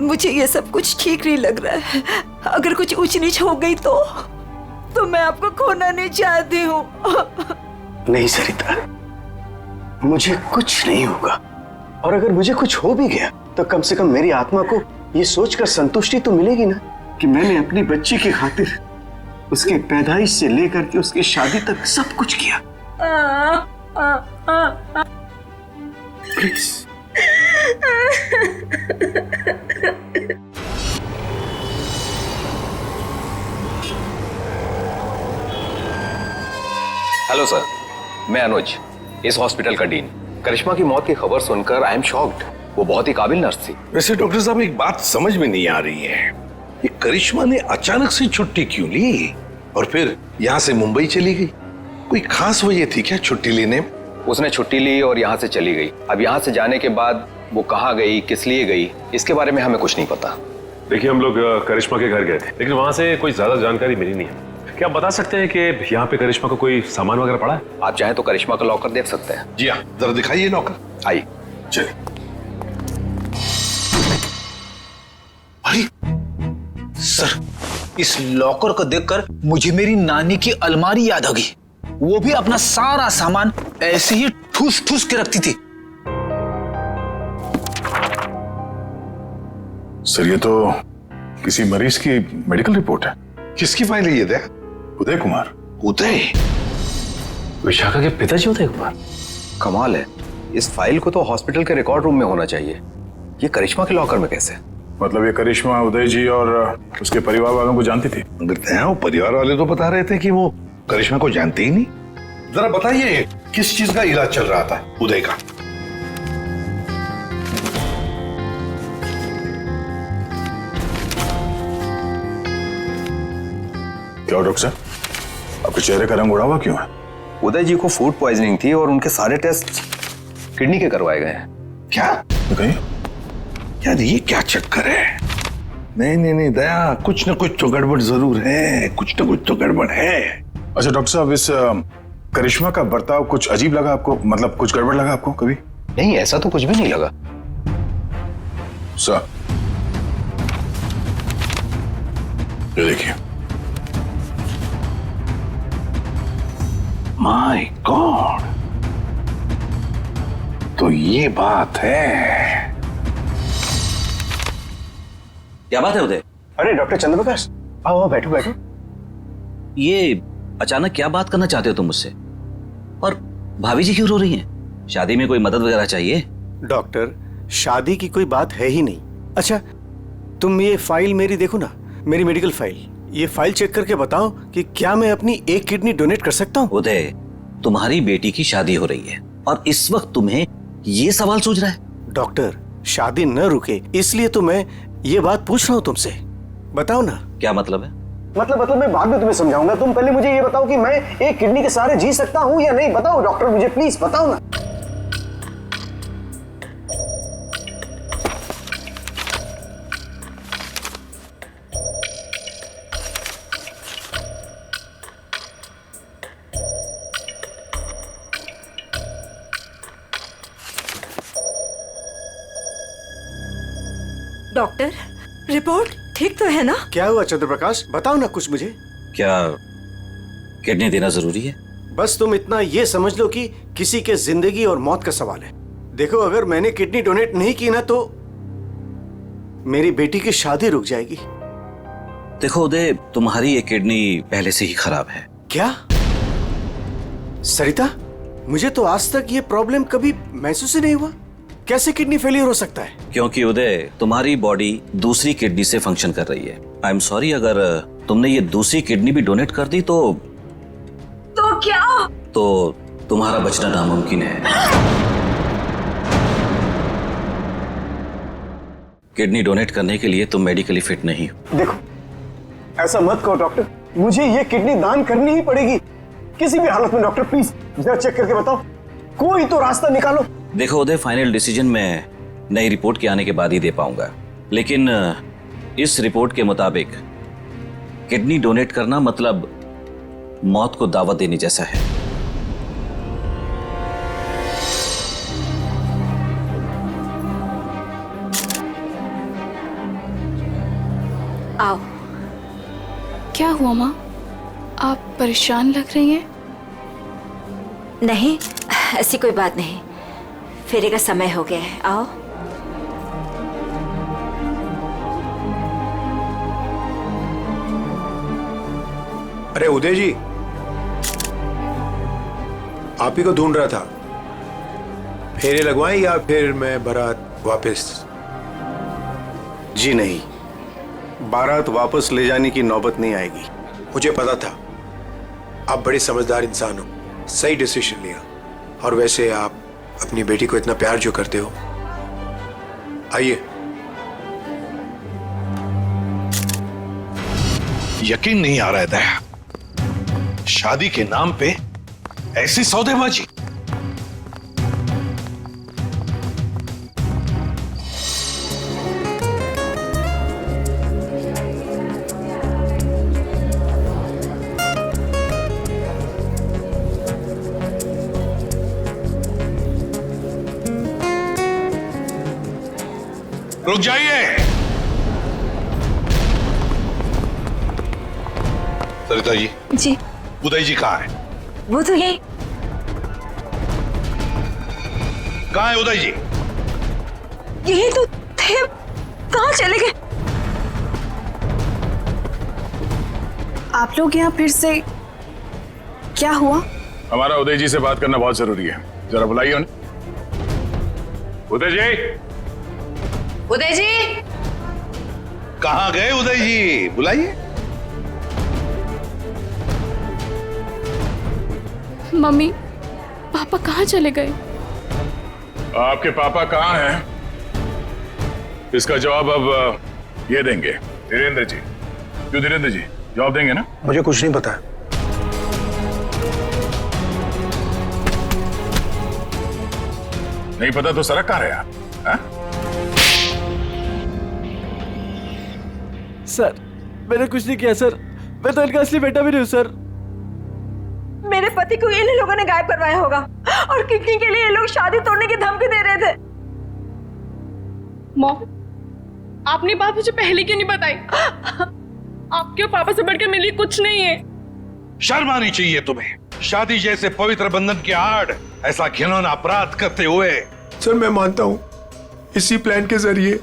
मुझे ये सब कुछ ठीक नहीं लग रहा है। अगर कुछ ऊंच नीच हो गई तो मैं आपको खोना नहीं चाहती हूँ। नहीं सरिता, मुझे कुछ नहीं होगा, और अगर मुझे कुछ हो भी गया तो कम से कम मेरी आत्मा को ये सोचकर संतुष्टि तो मिलेगी ना कि मैंने अपनी बच्ची की खातिर उसके पैदाइश से लेकर के उसकी शादी तक सब कुछ किया। प्लीज। हेलो सर, मैं अनुज, इस हॉस्पिटल का डीन। करिश्मा की मौत की खबर सुनकर आई एम शॉक्ड। वो बहुत ही काबिल नर्स थी। वैसे डॉक्टर साहब, एक बात समझ में नहीं आ रही है, ये करिश्मा ने अचानक से छुट्टी क्यों ली और फिर यहाँ से मुंबई चली गई? कोई खास वजह थी क्या छुट्टी लेने में? उसने छुट्टी ली और यहाँ से चली गई। अब यहाँ से जाने के बाद वो कहाँ गई, किस लिए गई, इसके बारे में हमें कुछ नहीं पता। देखिए, हम लोग करिश्मा के घर गए थे, लेकिन वहां से कोई ज्यादा जानकारी मिली नहीं है। क्या आप बता सकते हैं कि यहाँ पे करिश्मा को कोई सामान वगैरह पड़ा है? आप चाहें तो करिश्मा का लॉकर देख सकते हैं। जी हाँ, जरा दिखाइए लॉकर। आइए। चलिए। अरे सर, इस लॉकर को देखकर मुझे मेरी नानी की अलमारी याद आ गई। वो भी अपना सारा सामान ऐसे ही ठूस ठूस के रखती थी। सर, ये तो किसी मरीज की मेडिकल रिपोर्ट है। किसकी फाइल है ये? देख, उदय कुमार। उदय? विशाखा के पिताजी उदय कुमार? कमाल है, इस फाइल को तो हॉस्पिटल के रिकॉर्ड रूम में होना चाहिए। ये करिश्मा के लॉकर में कैसे? मतलब ये करिश्मा उदय जी और उसके परिवार वालों को जानती थी? वो परिवार वाले तो बता रहे थे कि वो करिश्मा को जानते ही नहीं। जरा बताइए, किस चीज का इलाज चल रहा था उदय का? क्या डॉक्टर साहब, आपके चेहरे का रंग उड़ा हुआ क्यों है? उदय जी को फूड पॉइजनिंग थी और उनके सारे टेस्ट किडनी के करवाए गए हैं। क्या? यार ये क्या चक्कर है? नहीं दया, कुछ ना कुछ तो गड़बड़ जरूर है, कुछ ना कुछ तो गड़बड़ है। अच्छा डॉक्टर साहब, इस करिश्मा का बर्ताव कुछ अजीब लगा आपको? मतलब कुछ गड़बड़ लगा आपको कभी? नहीं, ऐसा तो कुछ भी नहीं लगा। सर, ये देखिए। माय गॉड, तो ये बात है। क्या बात है उदय? अरे डॉक्टर चंद्रप्रकाश, आओ बैठो बैठो। ये अचानक क्या बात करना चाहते हो तुम मुझसे? और भाभी जी क्यों रो रही हैं? शादी में कोई मदद वगैरह चाहिए? डॉक्टर, शादी की कोई बात है ही नहीं। अच्छा, तुम ये फाइल मेरी देखो ना, मेरी मेडिकल फाइल। ये फाइल चेक करके बताओ कि क्या मैं अपनी एक किडनी डोनेट कर सकता हूँ? उदय, तुम्हारी बेटी की शादी हो रही है और इस वक्त तुम्हें ये सवाल सूझ रहा है? डॉक्टर, शादी न रुके इसलिए तो मैं ये बात पूछ रहा हूँ तुमसे। बताओ ना। क्या मतलब है? मतलब मैं बाद में तुम्हें समझाऊंगा। तुम पहले मुझे ये बताओ कि मैं एक किडनी के सहारे जी सकता हूँ या नहीं। बताओ डॉक्टर, मुझे प्लीज बताओ ना। डॉक्टर, रिपोर्ट ठीक तो है ना? क्या हुआ चंद्रप्रकाश, बताओ ना कुछ मुझे। क्या किडनी देना जरूरी है? बस तुम इतना ये समझ लो कि किसी के जिंदगी और मौत का सवाल है। देखो, अगर मैंने किडनी डोनेट नहीं की ना तो मेरी बेटी की शादी रुक जाएगी। देखो उदय, तुम्हारी ये किडनी पहले से ही खराब है। क्या सरिता? मुझे तो आज तक ये प्रॉब्लम कभी महसूस ही नहीं हुआ। कैसे किडनी फेलियर हो सकता है? क्योंकि उदय, तुम्हारी बॉडी दूसरी किडनी से फंक्शन कर रही है। आई एम सॉरी, अगर तुमने ये दूसरी किडनी भी डोनेट कर दी तो क्या? तो तुम्हारा बचना नामुमकिन है। किडनी डोनेट करने के लिए तुम मेडिकली फिट नहीं हो। देखो, ऐसा मत कहो डॉक्टर, मुझे ये किडनी दान करनी ही पड़ेगी किसी भी हालत में। डॉक्टर प्लीज जरा चेक करके बताओ, कोई तो रास्ता निकालो। देखो उदय, फाइनल डिसीजन मैं नई रिपोर्ट के आने के बाद ही दे पाऊंगा, लेकिन इस रिपोर्ट के मुताबिक किडनी डोनेट करना मतलब मौत को दावत देने जैसा है। आओ। क्या हुआ माँ, आप परेशान लग रही हैं? नहीं, ऐसी कोई बात नहीं, फेरे का समय हो गया है, आओ। अरे उदय जी, आप ही को ढूंढ रहा था। फेरे लगवाएं या फिर मैं बारात वापस? जी नहीं, बारात वापस ले जाने की नौबत नहीं आएगी। मुझे पता था, आप बड़े समझदार इंसान हो, सही डिसीजन लिया। और वैसे आप अपनी बेटी को इतना प्यार जो करते हो, आइए। यकीन नहीं आ रहा है दया, शादी के नाम पे ऐसी सौदेबाजी। रुक जाइए। सरिता जी। जी। उदय जी कहाँ है? वो तो यही। कहाँ है उदय जी? यही तो थे, कहाँ चले गए? आप लोग यहाँ फिर से, क्या हुआ? हमारा उदय जी से बात करना बहुत जरूरी है, जरा बुलाइए उन्हें। उदय जी। उदय जी। कहाँ गए उदय जी? बुलाइए। मम्मी, पापा कहाँ चले गए? आपके पापा कहाँ हैं? इसका जवाब अब ये देंगे धीरेन्द्र जी। क्यों धीरेन्द्र जी, जवाब देंगे ना? मुझे कुछ नहीं पता। नहीं पता तो सड़क कहाँ रहे आप? हा? सर, मैंने कुछ नहीं किया सर, मैं तो इनका असली बेटा भी नहीं हूँ सर। मेरे पति को इन लोगों ने गायब करवाया होगा और किडनी के लिए ये लोग शादी तोड़ने की धमकी दे रहे थे। मॉम, आपने बात मुझे पहले क्यों नहीं बताई? आपके और पापा से बढ़कर मेरे लिए कुछ नहीं है। शर्म आनी चाहिए तुम्हें, शादी जैसे पवित्र बंधन की आड़ ऐसा घिनौना अपराध करते हुए। सर मैं मानता हूँ, इसी प्लान के जरिए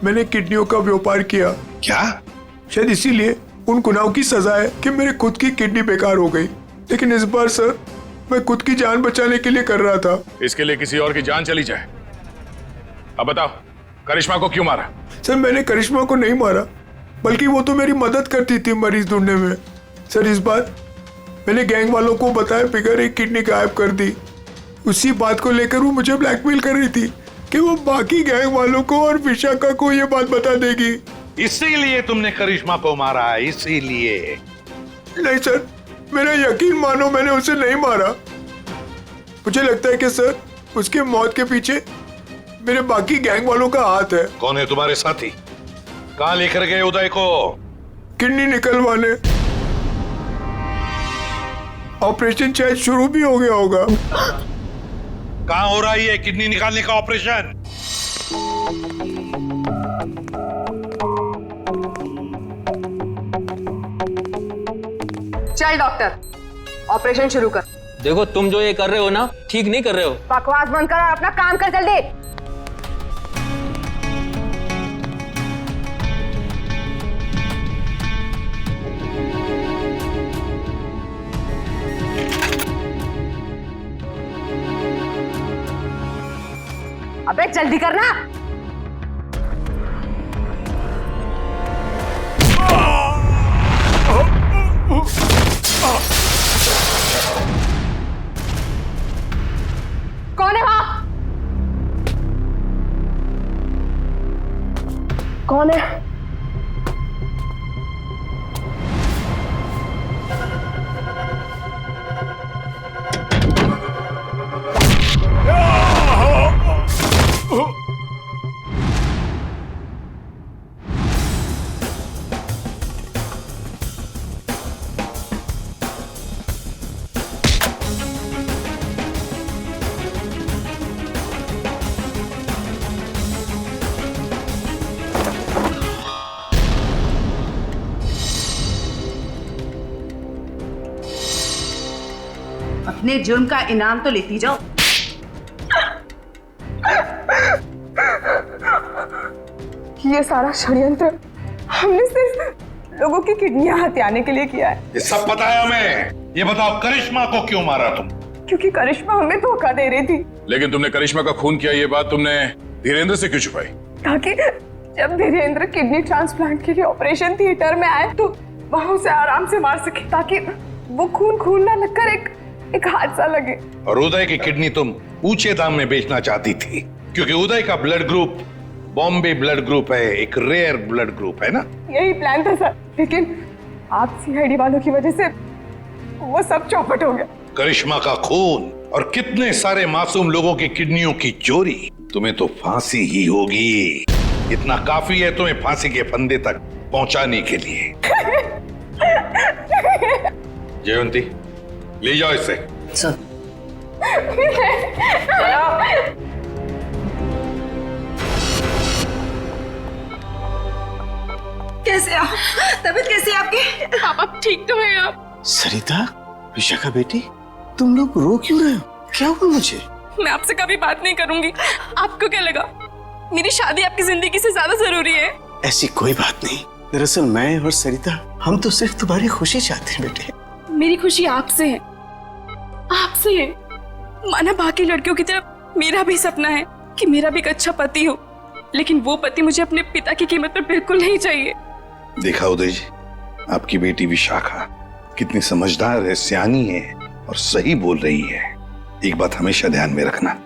मैंने किडनियों का व्यापार किया। क्या? शायद इसीलिए उन गुनाहों की सजा है कि मेरे खुद की किडनी बेकार हो गई। लेकिन इस बार सर, मैं खुद की जान बचाने के लिए कर रहा था। इसके लिए किसी और की जान चली जाए? अब बताओ, करिश्मा को क्यों मारा? सर मैंने करिश्मा को नहीं मारा, बल्कि वो तो मेरी मदद करती थी मरीज ढूंढने में। सर इस बार मैंने गैंग वालों को बताया बिगैर एक किडनी गायब कर दी। उसी बात को लेकर वो मुझे ब्लैकमेल कर रही थी कि वो बाकी गैंग वालों को और विशाखा को ये बात बता देगी। इसीलिए तुमने करिश्मा को मारा? इसीलिए? नहीं सर, मेरा यकीन मानो, मैंने उसे नहीं मारा। मुझे लगता है कि सर, उसके मौत के पीछे मेरे बाकी गैंग वालों का हाथ है। कौन है तुम्हारे साथी? कहाँ लेकर गए उदय को? किडनी निकलवाने। ऑपरेशन शायद शुरू भी हो गया होगा। कहाँ हो रहा है ये किडनी निकालने का ऑपरेशन? चल डॉक्टर, ऑपरेशन शुरू कर। देखो, तुम जो ये कर रहे हो ना, ठीक नहीं कर रहे हो। बकवास बंद कर और अपना काम कर जल्दी। अबे जल्दी करना। कौन है वहां? कौन है? अपने जुर्म का इनाम तो लेती जाओ। ये सारा षड्यंत्र हमने सिर्फ लोगों की किडनियां हथियाने के लिए किया है। ये सब पता है हमें। ये बताओ करिश्मा को क्यों मारा तुम? क्योंकि करिश्मा हमें धोखा दे रही थी। लेकिन तुमने करिश्मा का खून किया, ये बात तुमने धीरेन्द्र से क्यों छुपाई? ताकि जब धीरेन्द्र किडनी ट्रांसप्लांट के लिए ऑपरेशन थिएटर में आए तो वहां उसे आराम से मार सके, ताकि वो खून ना लगकर एक हादसा लगे। और उदय की किडनी तुम ऊंचे दाम में बेचना चाहती थी, क्योंकि उदय का blood group Bombay blood group है, एक रेयर ब्लड ग्रुप है ना? यही प्लान था सर, लेकिन आप सीआईडी वालों की वजह से वो सब चौपट हो गया। करिश्मा का खून और कितने सारे मासूम लोगों की किडनियों की चोरी, तुम्हें तो फांसी ही होगी। इतना काफी है तुम्हें फांसी के फंदे तक पहुंचाने के लिए। जयवंती, ले जाओ इसे। सर। कैसे आप? तबीयत कैसी है आपकी? पापा ठीक तो है आप? सरिता, विशाखा बेटी, तुम लोग रो क्यों रहे हो? क्या हुआ मुझे? मैं आपसे कभी बात नहीं करूंगी। आपको क्या लगा मेरी शादी आपकी जिंदगी से ज्यादा जरूरी है? ऐसी कोई बात नहीं। दरअसल मैं और सरिता, हम तो सिर्फ तुम्हारी खुशी चाहते हैं बेटे। मेरी खुशी आपसे है, आपसे है। माना बाकी लड़कियों की तरह मेरा भी सपना है कि मेरा भी एक अच्छा पति हो, लेकिन वो पति मुझे अपने पिता की कीमत पर बिल्कुल नहीं चाहिए। देखा उदय जी, आपकी बेटी विशाखा कितनी समझदार है, सियानी है और सही बोल रही है। एक बात हमेशा ध्यान में रखना,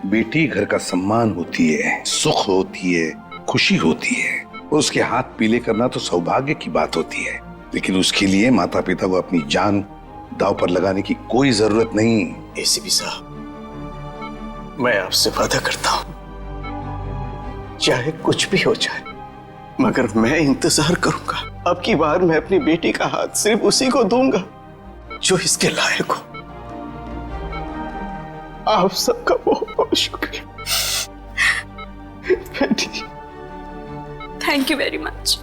बेटी घर का सम्मान होती है, सुख होती है, खुशी होती है। उसके हाथ पीले करना तो सौभाग्य की बात होती है, लेकिन उसके लिए माता पिता को अपनी जान दांव पर लगाने की कोई जरूरत नहीं। एसीपी साहब, मैं आपसे वादा करता हूं, चाहे कुछ भी हो जाए, मगर मैं इंतजार करूंगा। अब की बार मैं अपनी बेटी का हाथ सिर्फ उसी को दूंगा जो इसके लायक हो। आप सबका बहुत बहुत शुक्रिया बेटी। Thank you very much.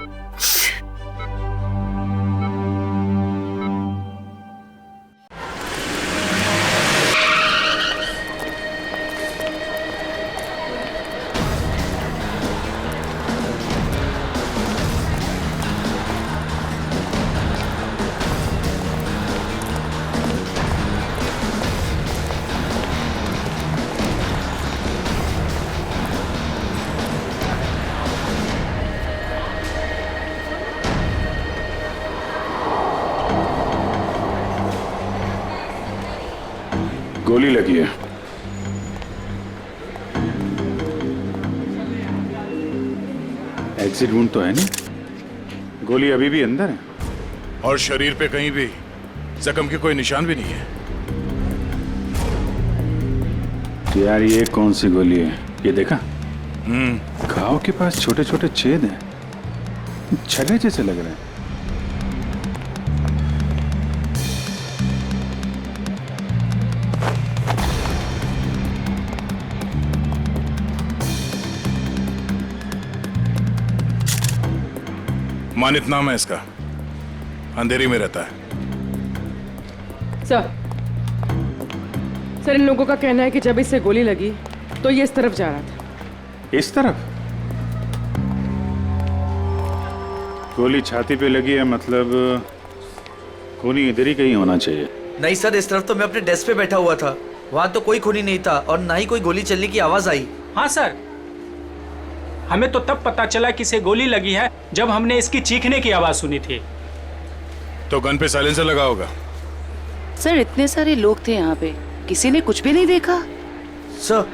गोली लगी है। एग्जिट वुंड तो है नहीं, गोली अभी भी अंदर है। और शरीर पे कहीं भी जख्म के कोई निशान भी नहीं है। यार ये कौन सी गोली है? ये देखा? घाव के पास छोटे छोटे छेद हैं, छले जैसे लग रहे हैं। मानित नाम है इसका, अंधेरी में रहता है। सर इन लोगों का कहना है कि जब इससे गोली लगी तो ये इस तरफ जा रहा था। इस तरफ? गोली छाती पे लगी है, मतलब खूनी इधर ही कहीं होना चाहिए। नहीं सर, इस तरफ तो मैं अपने डेस्क पे बैठा हुआ था, वहां तो कोई खूनी नहीं था और ना ही कोई गोली चलने की आवाज आई। हाँ सर, हमें तो तब पता चला कि इसे गोली लगी है जब हमने इसकी चीखने की आवाज सुनी थी। तो गन पे साइलेंसर लगा होगा। सर इतने सारे लोग थे यहाँ पे, किसी ने कुछ भी नहीं देखा? सर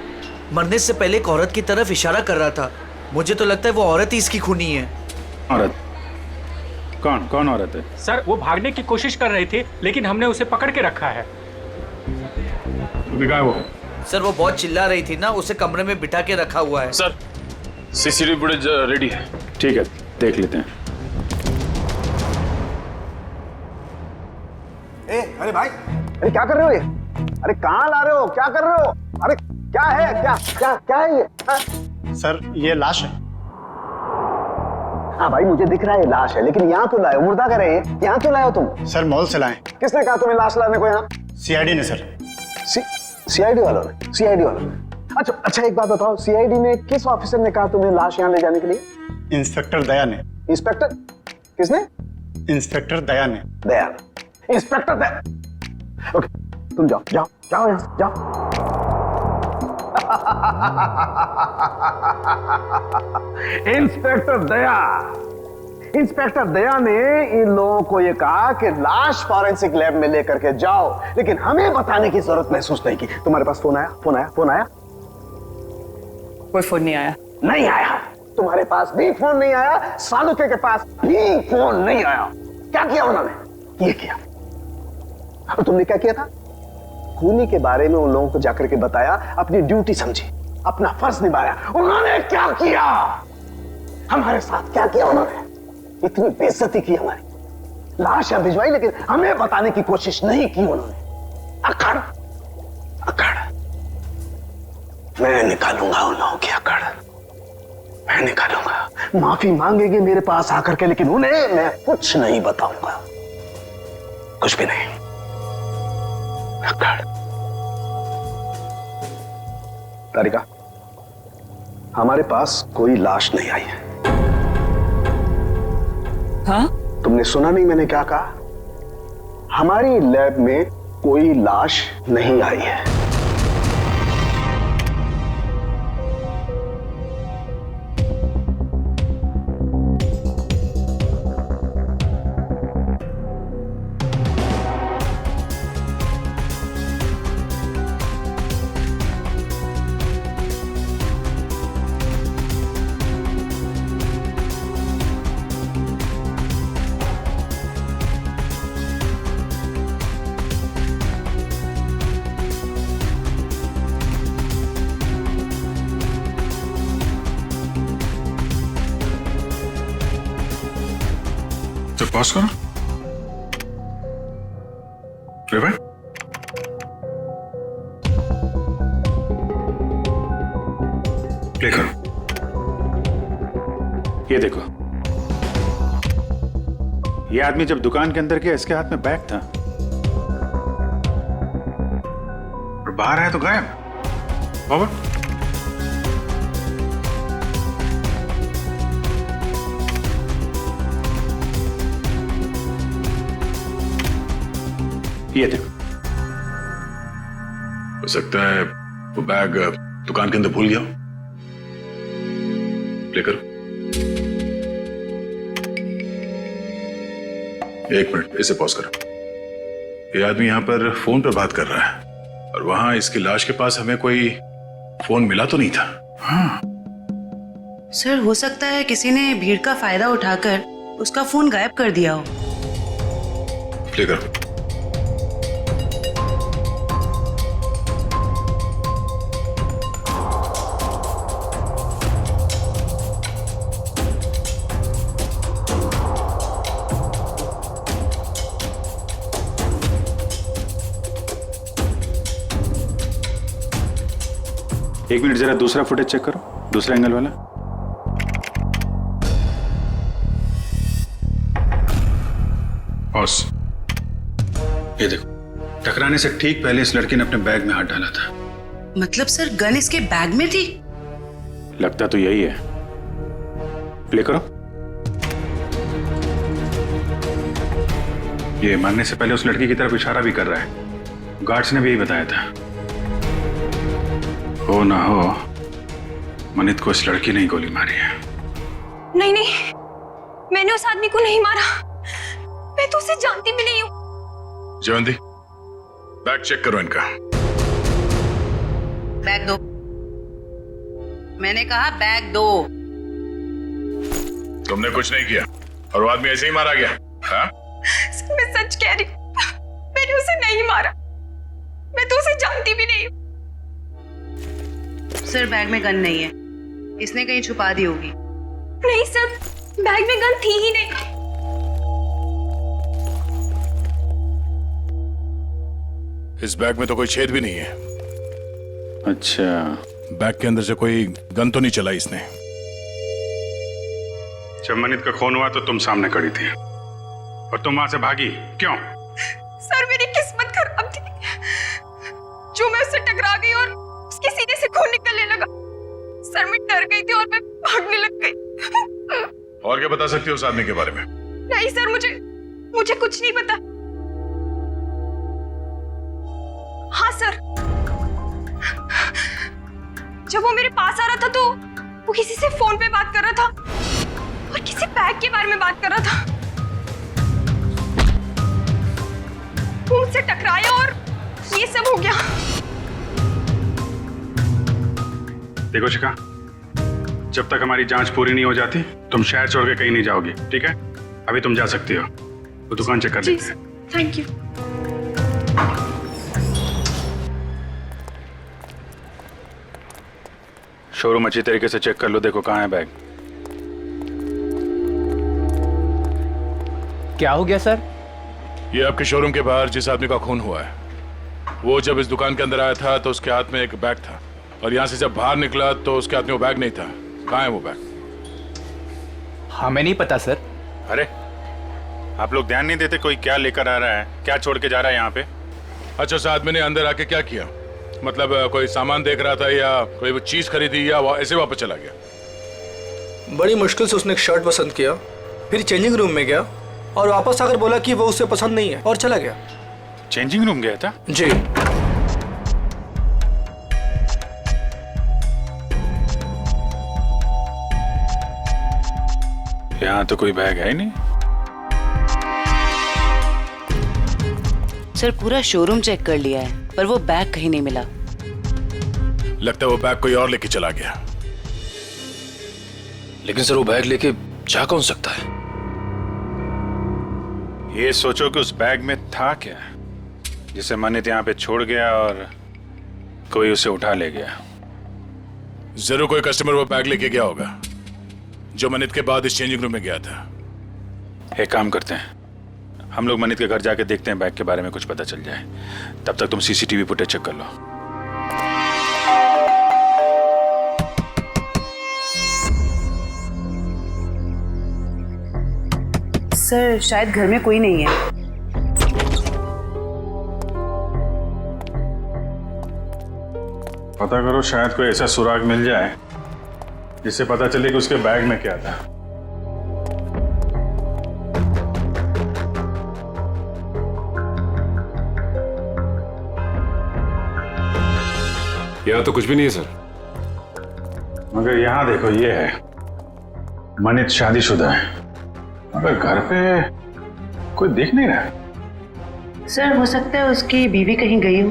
मरने से पहले एक औरत की तरफ इशारा कर रहा था, मुझे तो लगता है वो औरत ही इसकी खूनी है। औरत? कौन कौन औरत है? सर वो भागने की कोशिश कर रही थी, लेकिन हमने उसे पकड़ के रखा है। कहाँ है वो? सर वो बहुत चिल्ला रही थी ना, उसे कमरे में बिठा के रखा हुआ है। सर सीसीटीवी फुटेज रेडी है। ठीक है, देख लेते हैं। अरे भाई, अरे क्या कर रहे हो ये? अरे कहाँ ला रहे हो? क्या कर रहे हो? अरे क्या है? क्या क्या क्या है ये? सर ये लाश है। हाँ भाई मुझे दिख रहा है ये लाश है, लेकिन यहाँ क्यों लाए हो? मुर्दा कर रहे हैं, यहाँ क्यों लाए हो तुम? सर मॉल से लाए। किसने कहा तुम्हें लाश लाने को यहाँ? सीआईडी ने सर। सीआईडी वालों ने? सीआईडी वालों ने? अच्छा एक बात बताओ, सीआईडी में किस ऑफिसर ने कहा तुम्हें लाश यहाँ ले जाने के लिए? इंस्पेक्टर दया ने। इंस्पेक्टर? किसने? इंस्पेक्टर दया ने। दया, इंस्पेक्टर दया। ओके तुम जाओ जाओ जाओ यहाँ से, जाओ। इंस्पेक्टर दया, इंस्पेक्टर दया ने इन लोगों को ये कहा कि लाश फॉरेंसिक लैब में लेकर के जाओ, लेकिन हमें बताने की जरूरत महसूस नहीं की। तुम्हारे पास फोन आया? फोन आया? फोन आया? कोई फोन नहीं आया। नहीं आया? तुम्हारे पास भी फोन नहीं आया, सालुके के पास भी फोन नहीं आया। क्या किया उन्होंने? ये किया। और तुमने क्या किया था? खूनी के बारे में उन लोगों को जाकर के बताया, अपनी ड्यूटी समझी, अपना फर्ज निभाया। उन्होंने क्या किया? हमारे साथ क्या किया उन्होंने? इतनी बेइज्जती की हमारी, लाश यहां भिजवाई, लेकिन हमें बताने की कोशिश नहीं की उन्होंने। अकड़ अकड़, मैं निकालूंगा उन लोगों की अकड़, मैं निकालूंगा। माफी मांगेंगे मेरे पास आकर के, लेकिन उन्हें मैं कुछ नहीं बताऊंगा, कुछ भी नहीं। तारिका, हमारे पास कोई लाश नहीं आई है। हाँ? तुमने सुना नहीं मैंने क्या कहा? हमारी लैब में कोई लाश नहीं आई है। तो पॉज करो। प्लेबैक। प्ले करो। ये देखो, ये आदमी जब दुकान के अंदर गया इसके हाथ में बैग था और बाहर आया तो गायब। फॉरवर्ड। ये देखो, हो सकता है वो बैग दुकान के अंदर भूल गया हो। प्ले करो। एक मिनट, इसे पॉज करो। ये आदमी यहां पर फोन पर बात कर रहा है और वहां इसकी लाश के पास हमें कोई फोन मिला तो नहीं था। हाँ सर, हो सकता है किसी ने भीड़ का फायदा उठाकर उसका फोन गायब कर दिया हो। प्ले करो। एक मिनट, जरा दूसरा फुटेज चेक करो, दूसरा एंगल वाला। बॉस, ये देखो, टकराने से ठीक पहले इस लड़की ने अपने बैग में हाथ डाला था। मतलब सर, गन इसके बैग में थी? लगता तो यही है। प्ले करो। ये मारने से पहले उस लड़की की तरफ इशारा भी कर रहा है। गार्ड्स ने भी यही बताया था। हो ना हो, मनित को इस लड़की ने ही गोली मारी है। नहीं नहीं, मैंने उस आदमी को नहीं मारा, मैं तो उसे जानती भी नहीं हूँ। जयवंती, बैग चेक करो इनका। बैग दो, मैंने कहा बैग दो। तुमने कुछ नहीं किया और वो आदमी ऐसे ही मारा गया? हाँ? सर मैं सच कह रही हूँ, मैंने उसे नहीं मारा, मैं तो उसे जानती भी नहीं हूँ। सर बैग में गन नहीं है, इसने कहीं छुपा दी होगी। नहीं सर, बैग में गन थी ही नहीं। इस बैग में तो कोई छेद भी नहीं है। अच्छा, बैग के अंदर से कोई गन तो नहीं चलाई इसने? जब मनित का खून हुआ तो तुम सामने खड़ी थी और तुम वहां से भागी क्यों? सर मेरी किस्मत खराब थी, जो मैं उससे टकरा गई और उसके सीने से खून निकलने लगा। सर मैं डर गई थी और मैं भागने लग गई। और क्या बता सकती हो उस आदमी के बारे में? नहीं सर, मुझे कुछ नहीं पता। हाँ सर, जब वो मेरे पास आ रहा था तो वो किसी से फोन पे बात कर रहा था और किसी बैग के बारे में बात कर रहा था। वो मुझसे टकराया और ये सब हो गया। देखो शिखा, जब तक हमारी जांच पूरी नहीं हो जाती तुम शहर छोड़ के कहीं नहीं जाओगी, ठीक है? अभी तुम जा सकती हो, वो दुकान चेक कर लेते हैं। Thank you. शोरूम अच्छी तरीके से चेक कर लो, देखो कहाँ है बैग। क्या हो गया सर? ये आपके शोरूम के बाहर जिस आदमी का खून हुआ है, वो जब इस दुकान के अंदर आया था तो उसके हाथ में एक बैग था और यहाँ से जब बाहर निकला तो उसके हाथ में वो बैग नहीं था। कहाँ है वो बैग? हमें नहीं पता सर। अरे आप लोग ध्यान नहीं देते कोई क्या लेकर आ रहा है, क्या छोड़ के जा रहा है यहाँ पे? अच्छा, उस आदमी ने अंदर आके क्या किया? मतलब कोई सामान देख रहा था या कोई वो चीज खरीदी या ऐसे वापस चला गया? बड़ी मुश्किल से उसने एक शर्ट पसंद किया, फिर चेंजिंग रूम में गया और वापस आकर बोला कि वो उससे पसंद नहीं है और चला गया। चेंजिंग रूम गया था? जी। यहाँ तो कोई बैग है ही नहीं। सर पूरा शोरूम चेक कर लिया है पर वो बैग कहीं नहीं मिला। लगता है वो बैग कोई और लेके चला गया। लेकिन सर वो बैग लेके जा कौन सकता है? ये सोचो कि उस बैग में था क्या जिसे मनित यहाँ पे छोड़ गया और कोई उसे उठा ले गया। जरूर कोई कस्टमर वो बैग लेके गया होगा जो मनित के बाद इस चेंजिंग रूम में गया था। एक काम करते हैं, हम लोग मनित के घर जाके देखते हैं, बैग के बारे में कुछ पता चल जाए। तब तक तुम सीसीटीवी फुटेज चेक कर लो। सर शायद घर में कोई नहीं है। पता करो, शायद कोई ऐसा सुराग मिल जाए जिससे पता चले कि उसके बैग में क्या था। यहाँ तो कुछ भी नहीं है सर। मगर यहाँ देखो, ये है मनित शादीशुदा है, मगर घर पे कोई देख नहीं रहा। सर हो सकता है उसकी बीवी कहीं गई हो।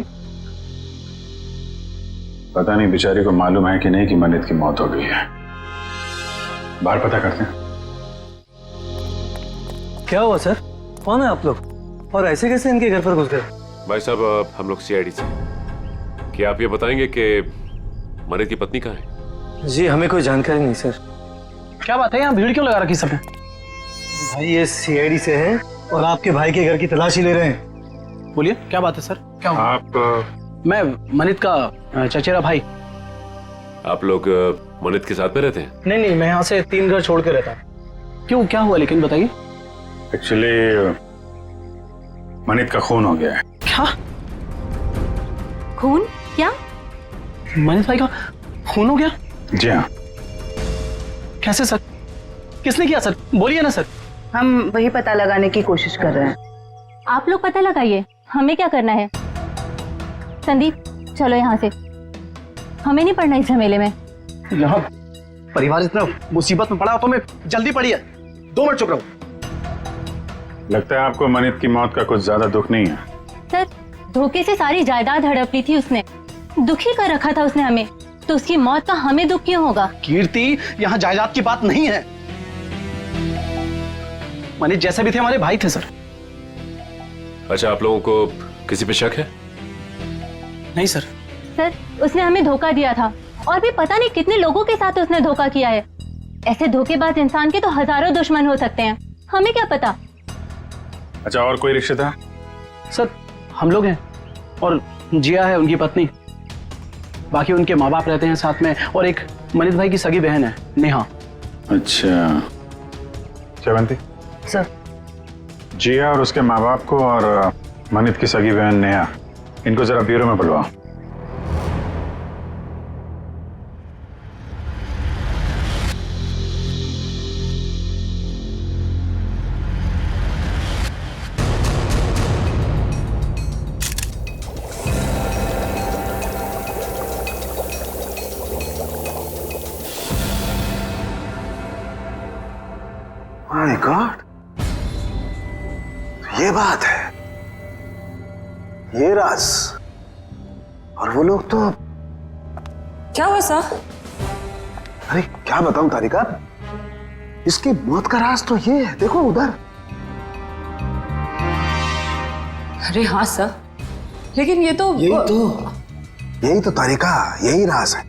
पता नहीं बेचारी को मालूम है कि नहीं कि मनित की मौत हो गई है। बाहर पता करते हैं। क्या हुआ सर? कौन है आप लोग और ऐसे कैसे इनके घर पर घुस गए? भाई साहब, हम लोग सीआईडी से। क्या आप ये बताएंगे कि मनित की पत्नी कहाँ है? जी हमें कोई जानकारी नहीं सर। क्या बात है, यहाँ भीड़ क्यों लगा रखी सबने? भाई ये सीआईडी से हैं और आपके भाई के घर की तलाशी ले रहे हैं। बोलिए क्या बात है सर? क्या हुआ? आप? मैं मनित का चचेरा भाई। आप लोग मनित के साथ में रहते हैं? नहीं, मैं यहाँ से 3 घर छोड़ के रहता हूँ। क्यों, क्या हुआ लेकिन बताइए। एक्चुअली मनित का खून हो गया है। क्या खून? क्या? मनित भाई का खून हो गया? जी हाँ। कैसे सर? किसने किया सर? बोलिए ना सर। हम वही पता लगाने की कोशिश कर रहे हैं। आप लोग पता लगाइए, हमें क्या करना है। संदीप चलो यहाँ से, हमें नहीं पड़ना इस झमेले में। यहाँ परिवार इतना मुसीबत में पड़ा हो तो मैं जल्दी पड़ी है। 2 मिनट चुप रहो। लगता है आपको मनित की मौत का कुछ ज्यादा दुख नहीं है। सर धोखे से सारी जायदाद हड़प ली थी उसने, दुखी कर रखा था उसने हमें, तो उसकी मौत का हमें दुख क्यों होगा? कीर्ति, यहाँ जायदाद की बात नहीं है। मनीष जैसे भी थे हमारे भाई थे सर। अच्छा, आप लोगों को किसी पे शक है? नहीं सर। सर उसने हमें धोखा दिया था और भी पता नहीं कितने लोगों के साथ उसने धोखा किया है। ऐसे धोखेबाज इंसान के तो हजारों दुश्मन हो सकते हैं, हमें क्या पता। अच्छा, और कोई रिश्तेदार? सर हम लोग हैं और जिया है उनकी पत्नी, बाकी उनके माँ बाप रहते हैं साथ में, और एक मनीष भाई की सगी बहन है नेहा। अच्छा श्रवंती सर, जिया और उसके माँ बाप को और मनीष की सगी बहन नेहा, इनको जरा ब्यूरो में बुलवाओ। माय गॉड, ये बात है, ये राज। और वो लोग तो क्या हुआ सर? अरे क्या बताऊं तारिका, इसकी मौत का राज तो ये है, देखो उधर। अरे हाँ सर, लेकिन यही तो तारिका, यही राज है।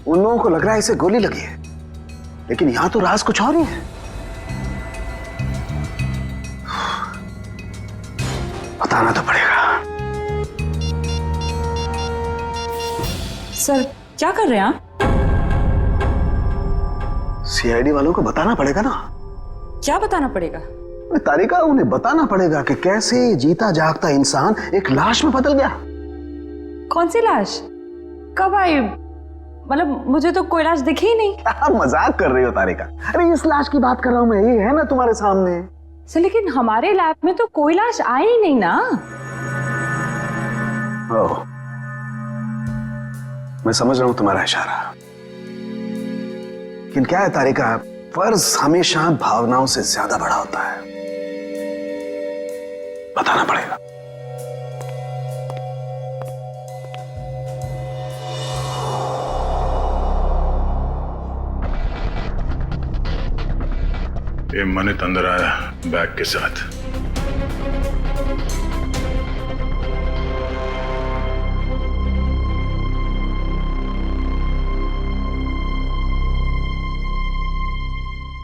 उन लोगों को लग रहा है इसे गोली लगी है, लेकिन यहां तो राज कुछ और ही है। बताना तो पड़ेगा। सर क्या कर रहे हैं आप? सीआईडी वालों को बताना पड़ेगा ना। क्या बताना पड़ेगा? तारिका, उन्हें बताना पड़ेगा कि कैसे जीता जागता इंसान एक लाश में बदल गया। कौन सी लाश? कब आई? मतलब मुझे तो कोई लाश दिखी ही नहीं। मजाक कर रही हो तारिका? अरे इस लाश की बात कर रहा हूं मैं, ये है ना तुम्हारे सामने। सर लेकिन हमारे लैब में तो कोई लाश आई ही नहीं ना। ओह, मैं समझ रहा हूं तुम्हारा इशारा, लेकिन क्या है तारिका, फर्ज हमेशा भावनाओं से ज्यादा बड़ा होता है। बताना पड़ेगा। ये मनित अंदर आया बैग के साथ।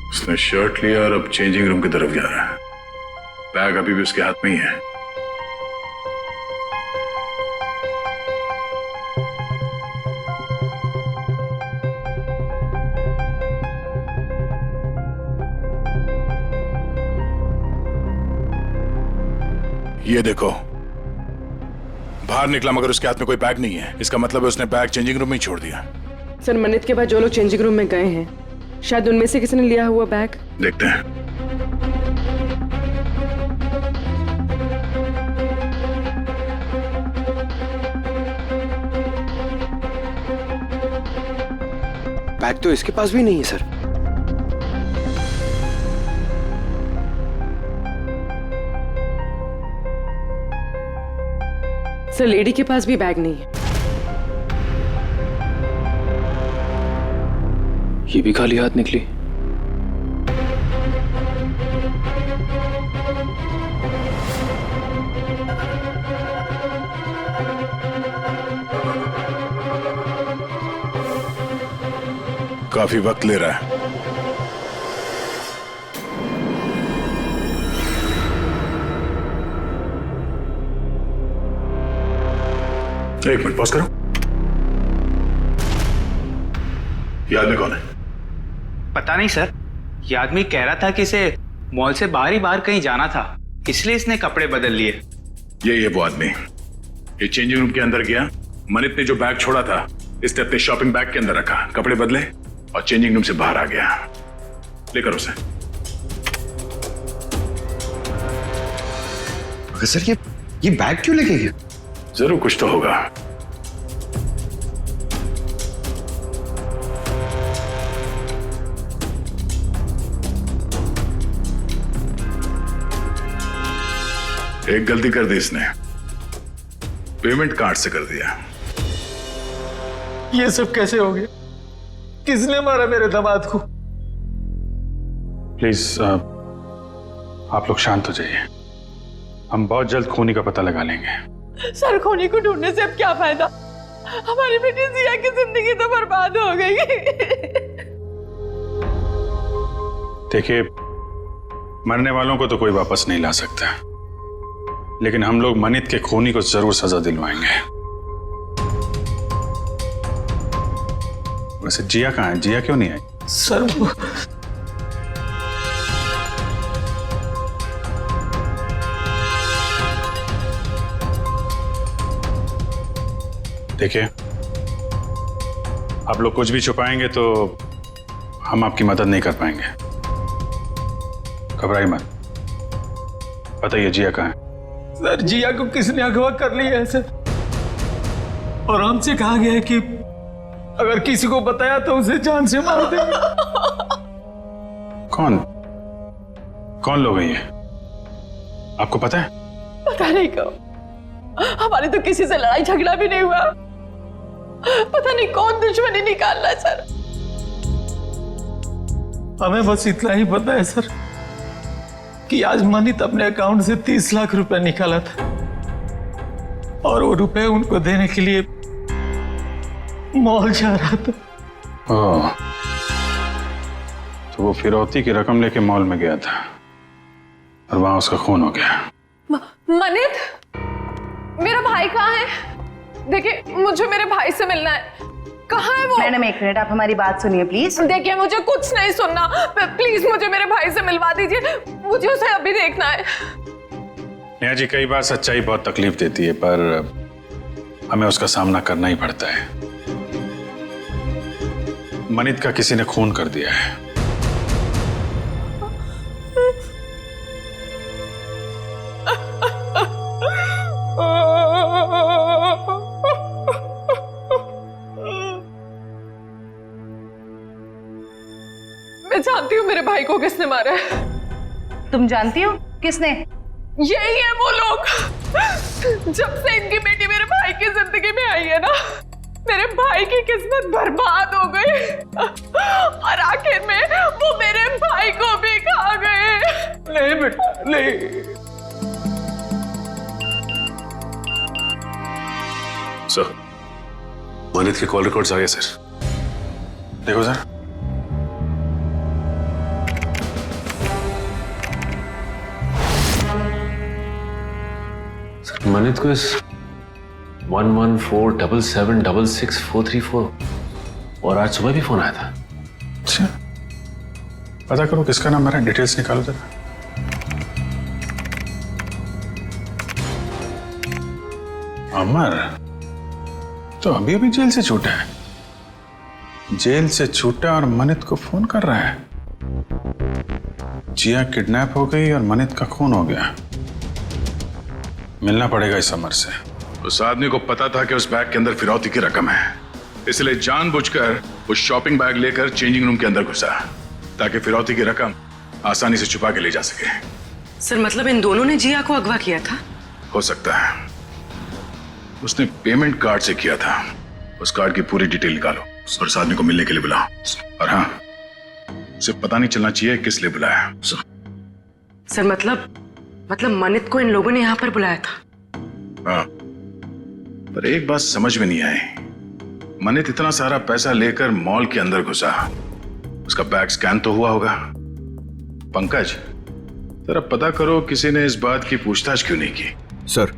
उसने शर्ट लिया और अब चेंजिंग रूम की तरफ जा रहा है। बैग अभी भी उसके हाथ में ही है। ये देखो, बाहर निकला मगर उसके हाथ में कोई बैग नहीं है। इसका मतलब है उसने बैग चेंजिंग रूम में ही छोड़ दिया। सर मनित के बाद जो लोग चेंजिंग रूम में गए हैं, शायद उनमें से किसी ने लिया हुआ बैग। देखते हैं। बैग तो इसके पास भी नहीं है सर। सर लेडी के पास भी बैग नहीं है। ये भी खाली हाथ निकली। काफी वक्त ले रहा है। एक मिनट पॉज करो। ये आदमी कौन है? पता नहीं सर, ये आदमी कह रहा था कि इसे मॉल से बाहर ही बाहर कहीं जाना था, इसलिए इसने कपड़े बदल लिए। ये वो आदमी। ये चेंजिंग रूम के अंदर गया, मनित ने जो बैग छोड़ा था इसने अपने शॉपिंग बैग के अंदर रखा, कपड़े बदले और चेंजिंग रूम से बाहर आ गया। लेकर उसे। सर ये बैग क्यों लेके गया? जरूर कुछ तो होगा। एक गलती कर दी इसने, पेमेंट कार्ड से कर दिया। ये सब कैसे हो गया? किसने मारा मेरे दामाद को? प्लीज आप लोग शांत हो जाइए। हम बहुत जल्द खूनी का पता लगा लेंगे। सर, खूनी को ढूंढने से अब क्या फायदा? हमारी बेटी जिया की जिंदगी तो बर्बाद हो गई। देखिए, मरने वालों को तो कोई वापस नहीं ला सकता, लेकिन हम लोग मनित के खूनी को जरूर सजा दिलवाएंगे। वैसे जिया कहाँ है? जिया क्यों नहीं आई? सर वो देखिए, आप लोग कुछ भी छुपाएंगे तो हम आपकी मदद नहीं कर पाएंगे। घबराइए मत, बताइए जिया कहाँ है? सर, जिया को किसने अगवा कर लिया है सर, और हमसे कहा गया है कि अगर किसी को बताया तो उसे जान से मार देंगे। कौन लोग हैं ये? आपको पता है? पता नहीं कब, हमारे तो किसी से लड़ाई झगड़ा भी नहीं हुआ। पता नहीं कौन दुश्मनी निकाल रहा है सर। हमें बस इतना ही पता है सर कि आज मनित अपने अकाउंट से 30 लाख रुपए निकाला था, और वो रुपए उनको देने के लिए मॉल जा रहा था। ओह, तो वो फिरौती की रकम लेके मॉल में गया था और वहां उसका खून हो गया। मनित, मेरा भाई कहाँ है? देखिए, मुझे मेरे भाई से मिलना है। कहाँ है वो? मैडम एक मिनट, आप हमारी बात सुनिए प्लीज। देखिए, मुझे कुछ नहीं सुनना, प्लीज मुझे मेरे भाई से मिलवा दीजिए, मुझे उसे अभी देखना है। नेहा जी, कई बार सच्चाई बहुत तकलीफ देती है, पर हमें उसका सामना करना ही पड़ता है। मनित का किसी ने खून कर दिया है। मैं जानती हूँ मेरे भाई को किसने मारा है। तुम जानती हो किसने? यही है वो लोग। जब से इनकी बेटी मेरे भाई की जिंदगी में आई है ना, मेरे भाई की किस्मत बर्बाद हो गई, और आखिर में वो मेरे भाई को भी खा गए। नहीं बेटा, नहीं। सर, मनित के कॉल रिकॉर्ड्स आ गए सर। देखो सर। मनित को इस 1147766434 और आज सुबह भी फोन आया था। अच्छा, पता करो किसका नंबर है, डिटेल्स निकालो जरा। अमर तो अभी अभी जेल से छूटा है। जेल से छूटा और मनित को फोन कर रहा है। जिया किडनैप हो गई और मनित का खून हो गया। मिलना पड़ेगा इस अमर से। उस आदमी को पता था कि उस बैग के अंदर फिरौती की रकम है, इसलिए जानबूझकर उस शॉपिंग बैग लेकर चेंजिंग रूम के अंदर घुसा, ताकि फिरौती की रकम आसानी से छुपा के ले जा सके। सर, मतलब इन दोनों ने जिया को अगवा किया था? हो सकता है। उसने पेमेंट कार्ड से किया था। उस कार्ड की पूरी डिटेल निकालो और उस आदमी को मिलने के लिए बुलाओ। और हाँ, उसे पता नहीं चलना चाहिए किस लिए बुलाया। सर, मतलब मनित को इन लोगों ने यहाँ पर बुलाया था? हाँ, पर एक बात समझ में नहीं आई। मनित इतना सारा पैसा लेकर मॉल के अंदर घुसा, उसका बैग स्कैन तो हुआ होगा। पंकज, जरा पता करो किसी ने इस बात की पूछताछ क्यों नहीं की। सर,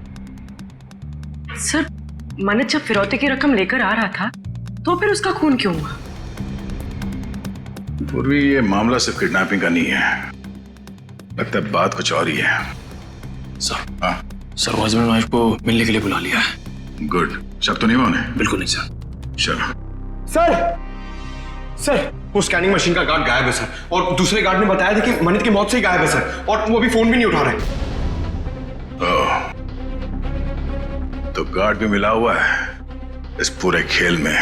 मनित जब फिरौती की रकम लेकर आ रहा था तो फिर उसका खून क्यों हुआ? पूर्वी, ये मामला सिर्फ किडनैपिंग का नहीं है, लगता है बात कुछ और ही है। सर, सर वो हस्बैंड वाइफ को मिलने के लिए बुला लिया है। गुड, शक तो नहीं हुआ उन्हें? बिल्कुल नहीं सर। चलो। सर, वो स्कैनिंग मशीन का गार्ड गायब है सर, और दूसरे गार्ड ने बताया था कि मनित की मौत से ही गायब है सर, और वो अभी फोन भी नहीं उठा रहे। तो गार्ड भी मिला हुआ है इस पूरे खेल में।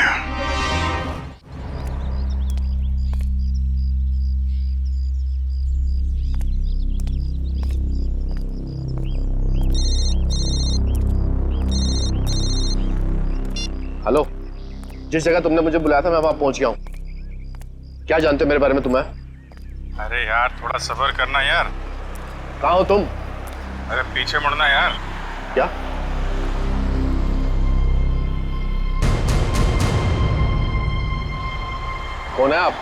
हेलो, जिस जगह तुमने मुझे बुलाया था मैं वहां पहुंच गया हूं। क्या जानते हो मेरे बारे में तुम्हें? अरे यार थोड़ा सब्र करना यार। कहाँ हो तुम? अरे पीछे मुड़ना यार। क्या? कौन है आप?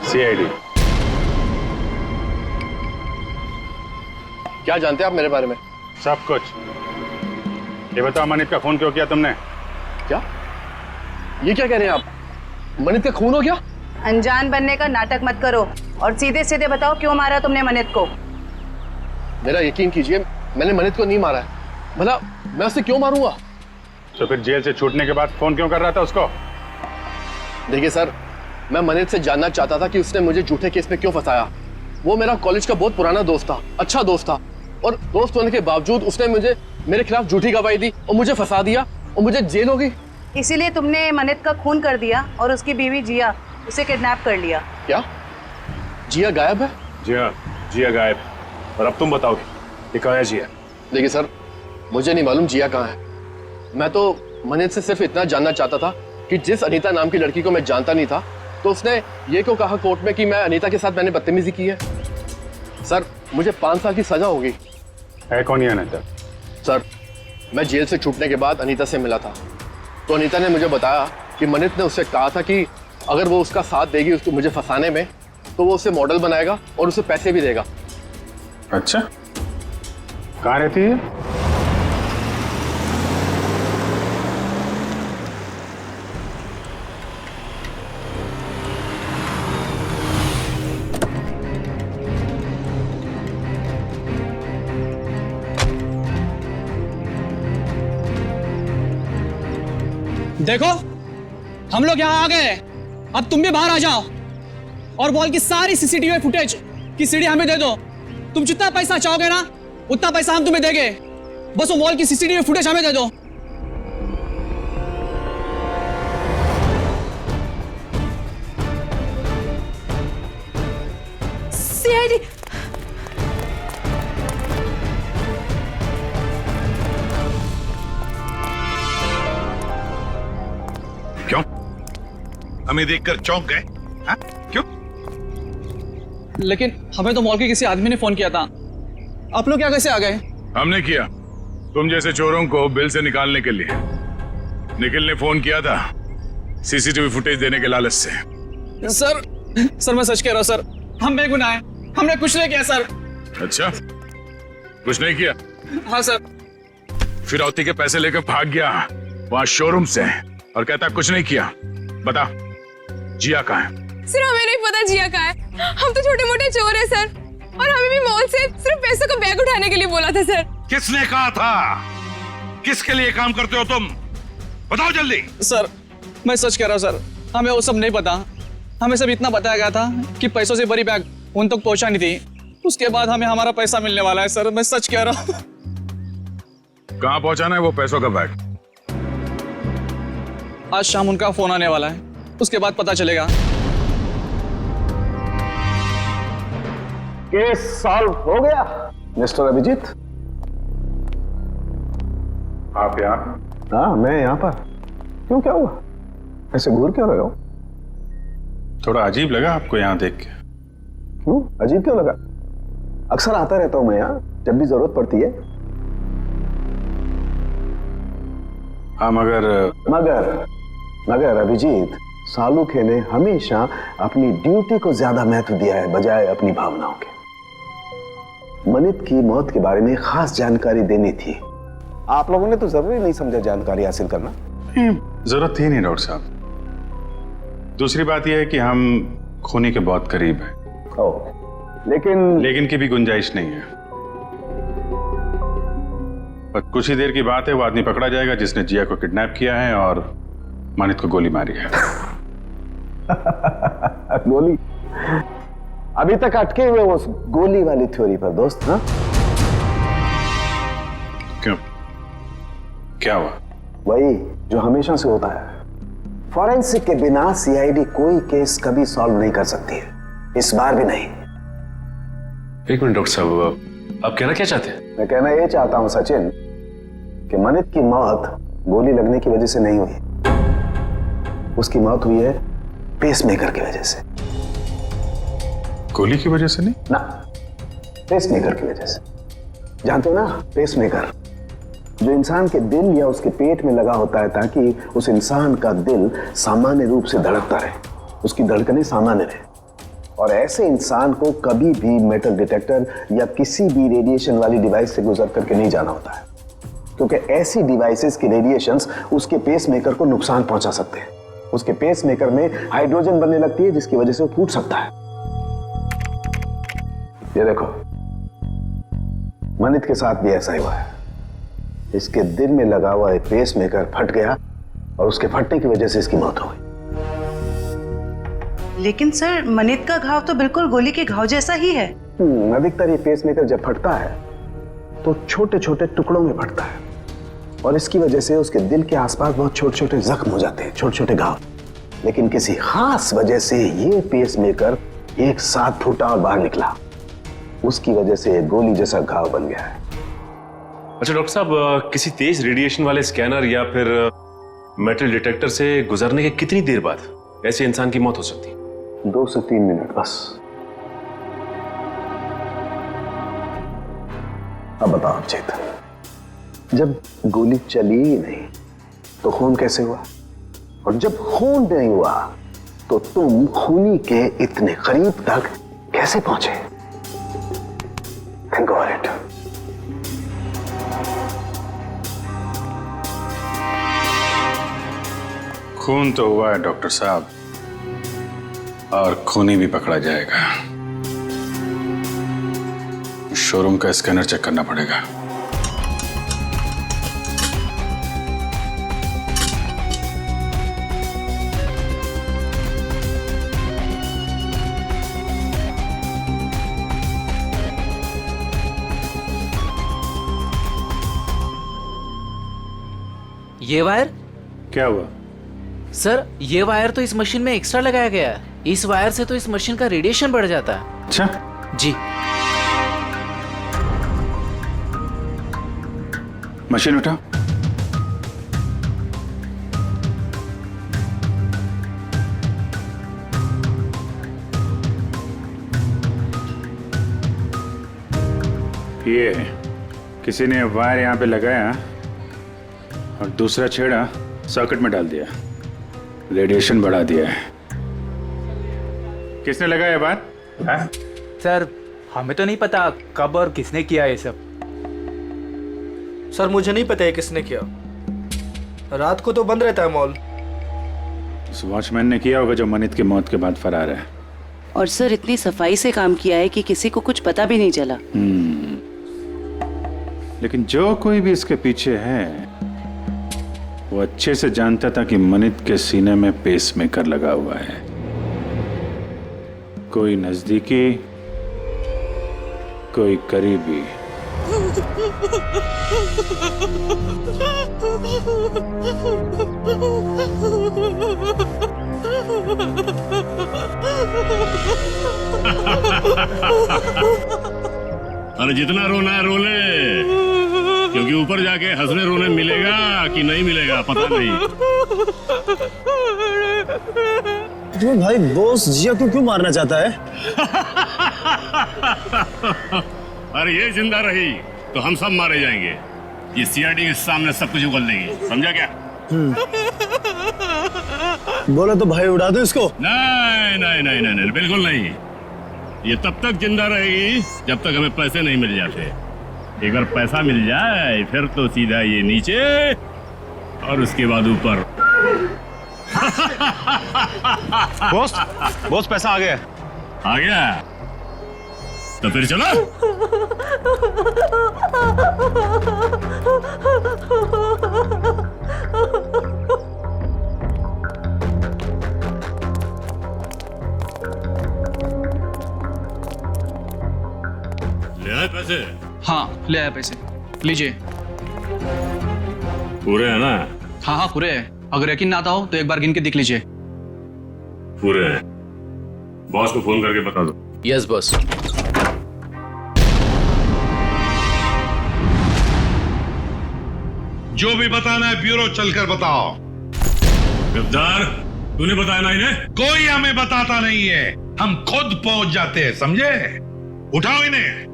सीआईडी। क्या जानते हैं आप मेरे बारे में? सब कुछ। ये बताओ मनित का खून क्यों किया तुमने? क्या? ये क्या कह रहे हैं आप? मनित का खून हो गया? अनजान बनने का नाटक मत करो और सीधे सीधे बताओ क्यों मारा तुमने मनित को? मेरा यकीन कीजिए, मैंने मनित को नहीं मारा है। भला मैं उसे क्यों मारूंगा? तो फिर जेल से छूटने के बाद फोन क्यों कर रहा था उसको? देखिए सर, मैं मनित से जानना चाहता था कि उसने मुझे झूठे केस में क्यों फंसाया। वो मेरा कॉलेज का बहुत पुराना दोस्त था, अच्छा दोस्त था, और दोस्त होने के बावजूद उसने मेरे खिलाफ झूठी गवाही दी और मुझे फंसा दिया और मुझे जेल हो गई। इसीलिए तुमने मनित का खून कर दिया और उसकी बीवी जिया उसे किडनैप कर लिया। क्या? जिया गायब है? जी हाँ, जिया गायब। और अब तुम बताओगे ये कहाँ है जिया? देखिए सर, मुझे नहीं मालूम जिया कहाँ है। मैं तो मनित से सिर्फ इतना जानना चाहता था कि जिस अनीता नाम की लड़की को मैं जानता नहीं था, तो उसने ये क्यों कहा कोर्ट में कि मैं अनीता के साथ मैंने बदतमीजी की है। सर, मुझे 5 साल की सजा होगी। है कौन ये अनीता? सर, मैं जेल से छूटने के बाद अनीता से मिला था, तो अनीता ने मुझे बताया कि मनित ने उससे कहा था कि अगर वो उसका साथ देगी उसको मुझे फंसाने में, तो वो उसे मॉडल बनाएगा और उसे पैसे भी देगा। अच्छा, कहाँ रहती है? देखो, हम लोग यहाँ आ गए, अब तुम भी बाहर आ जाओ और मॉल की सारी सीसीटीवी फुटेज की सीडी हमें दे दो। तुम जितना पैसा चाहोगे ना उतना पैसा हम तुम्हें देंगे, बस वो मॉल की सीसीटीवी फुटेज हमें दे दो। सीआईडी क्यों? हमें देखकर चौंक गए? हाँ? क्यों? लेकिन हमें तो मॉल के किसी आदमी ने फोन किया था, आप लोग क्या कैसे आ गए? हमने किया, तुम जैसे चोरों को बिल से निकालने के लिए। निखिल ने फोन किया था सीसीटीवी फुटेज देने के लालच से। सर मैं सच कह रहा हूँ सर, हम बेगुनाह हैं, हमने कुछ नहीं किया सर। अच्छा, कुछ नहीं किया? हाँ सर। फिरौती के पैसे लेकर भाग गया वहां शोरूम से और कहता कुछ नहीं किया। बता, जिया कहाँ है? सर हमें नहीं पता जिया कहाँ है, हम तो छोटे मोटे चोर हैं सर, और हमें भी मॉल से सिर्फ पैसों का बैग उठाने के लिए बोला था सर। किसने कहा था? किसके लिए काम करते हो तुम? बताओ जल्दी। सर मैं सच कह रहा हूँ सर, हमें वो सब नहीं पता, हमें सब इतना बताया गया था कि पैसों से बड़ी बैग उन तक पहुंचानी थी, उसके बाद हमें हमारा पैसा मिलने वाला है। सर मैं सच कह रहा हूँ। कहाँ पहुंचाना है वो पैसों का बैग? आज शाम उनका फोन आने वाला है, उसके बाद पता चलेगा। केस सॉल्व हो गया मिस्टर अभिजीत। आप यहाँ? हाँ मैं यहाँ पर। क्यों, क्या हुआ? ऐसे घूर क्यों रहे हो? थोड़ा अजीब लगा आपको यहाँ देख के। क्यों अजीब क्यों लगा? अक्सर आता रहता हूँ मैं यहाँ जब भी जरूरत पड़ती है। हाँ मगर अभिजीत, सालुखे ने हमेशा अपनी ड्यूटी को ज्यादा महत्व दिया है बजाय अपनी भावनाओं के। मनित की मौत के बारे में खास जानकारी देनी थी, आप लोगों ने तो जरूरी नहीं समझा जानकारी हासिल करना। जरूरत थी नहीं डॉक्टर साहब। दूसरी बात यह है कि हम खूनी के बहुत करीब हैं। लेकिन की भी गुंजाइश नहीं है। पर कुछ ही देर की बात है, वो आदमी पकड़ा जाएगा जिसने जिया को किडनैप किया है और मनित को गोली मारी है। गोली? अभी तक अटके हुए उस गोली वाली थ्योरी पर दोस्त। हाँ क्यों, क्या हुआ? वही जो हमेशा से होता है, फॉरेंसिक के बिना सीआईडी कोई केस कभी सॉल्व नहीं कर सकती है, इस बार भी नहीं। एक मिनट डॉक्टर साहब, आप कहना क्या चाहते हैं? मैं कहना ये चाहता हूं सचिन कि मनित की मौत गोली लगने की वजह से नहीं हुई, उसकी मौत हुई है पेसमेकर की वजह से। गोली की वजह से नहीं ना, पेसमेकर की वजह से। जानते हो ना, पेसमेकर जो इंसान के दिल या उसके पेट में लगा होता है ताकि उस इंसान का दिल सामान्य रूप से धड़कता रहे, उसकी धड़कनें सामान्य रहे। और ऐसे इंसान को कभी भी मेटल डिटेक्टर या किसी भी रेडिएशन वाली डिवाइस से गुजर करके नहीं जाना होता है, क्योंकि ऐसी डिवाइसेस की रेडिएशंस उसके पेसमेकर को नुकसान पहुंचा सकते हैं। उसके पेसमेकर में हाइड्रोजन बनने लगती है जिसकी वजह से वो फूट सकता है। ये देखो, मनित के साथ भी ऐसा ही हुआ है। इसके दिल में लगा हुआ एक पेसमेकर फट गया और उसके फटने की वजह से इसकी मौत हो गई। लेकिन सर, मनित का घाव तो बिल्कुल गोली के घाव जैसा ही है। अधिकतर ये पेसमेकर जब फटता है तो छोटे छोटे टुकड़ों में फटता है और इसकी वजह से उसके दिल के आसपास बहुत छोटे छोटे जख्म हो जाते हैं, छोटे छोटे घाव। लेकिन किसी खास वजह से ये पेसमेकर एक साथ फूटा और बाहर निकला, उसकी वजह से गोली जैसा घाव बन गया है। अच्छा डॉक्टर साहब, किसी तेज रेडिएशन वाले स्कैनर या फिर मेटल डिटेक्टर से गुजरने के कितनी देर बाद ऐसे इंसान की मौत हो सकती है? 2 से 3 मिनट बस। अब बताओ चेतन, जब गोली चली ही नहीं तो खून कैसे हुआ? और जब खून नहीं हुआ तो तुम खूनी के इतने करीब तक कैसे पहुंचे? Think of it. खून तो हुआ है डॉक्टर साहब, और खूनी भी पकड़ा जाएगा। शोरूम का स्कैनर चेक करना पड़ेगा। ये वायर? क्या हुआ सर, ये वायर तो इस मशीन में एक्स्ट्रा लगाया गया है। इस वायर से तो इस मशीन का रेडिएशन बढ़ जाता है। अच्छा जी। मशीन उठा। ये किसी ने वायर यहां पे लगाया और दूसरा छेड़ा सर्किट में डाल दिया, रेडिएशन बढ़ा दिया है। किसने लगाया बात? सर, हमें तो नहीं पता कब और किसने किया ये सब। सर, मुझे नहीं पता है किसने किया। रात को तो बंद रहता है मॉल। उस वॉचमैन ने किया होगा जो मनित की मौत के बाद फरार है। और सर, इतनी सफाई से काम किया है कि किसी को कुछ पता भी नहीं चला। लेकिन जो कोई भी इसके पीछे है वो अच्छे से जानता था कि मनित के सीने में पेसमेकर लगा हुआ है। कोई नजदीकी, कोई करीबी। अरे जितना रोना है रो ले, क्योंकि ऊपर जाके हंसने रोने मिलेगा कि नहीं मिलेगा पता नहीं। तो भाई बॉस जिया को क्यों मारना चाहता है? अरे ये जिंदा रही तो हम सब मारे जाएंगे। ये सीआईडी के सामने सब कुछ उगल देगी, समझा क्या? बोला तो भाई उड़ा दो इसको। नहीं नहीं नहीं नहीं नहीं, बिल्कुल नहीं। ये तब तक जिंदा रहेगी जब तक हमें पैसे नहीं मिल जाते। एक बार पैसा मिल जाए फिर तो सीधा ये नीचे और उसके बाद ऊपर। बॉस पैसा आ गया। आ गया तो फिर चलो। ले आए पैसे? हाँ, ले आए पैसे, लीजिए। पूरे है ना? हाँ हाँ पूरे है। अगर यकीन ना आता हो तो एक बार गिन के देख लीजिए। पूरे हैं। बॉस को फोन करके बता दो। Yes boss. जो भी बताना है ब्यूरो चलकर बताओ। गद्दार, तूने बताया ना इन्हें? कोई हमें बताता नहीं है। हम खुद पहुंच जाते हैं, समझे? उठाओ इन्हें।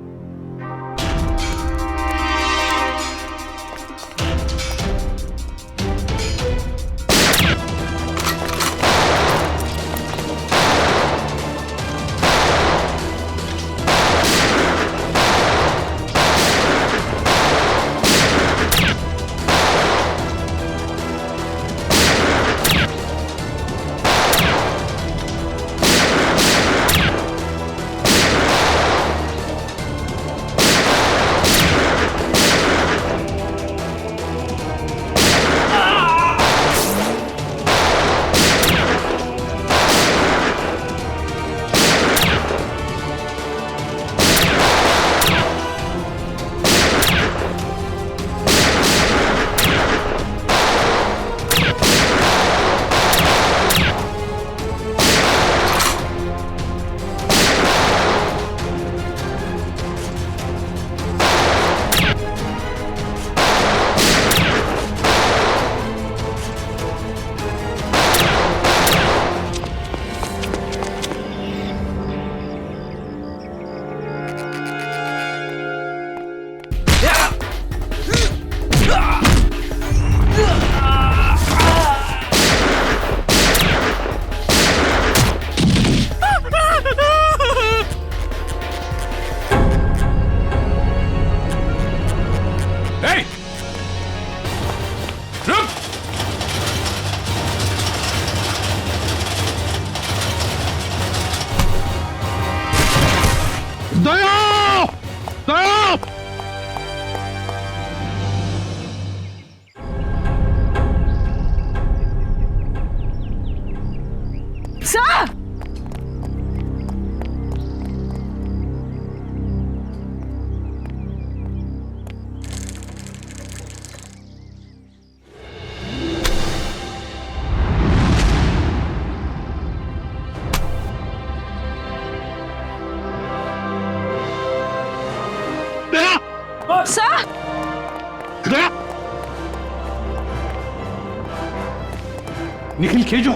निखिल खेजो,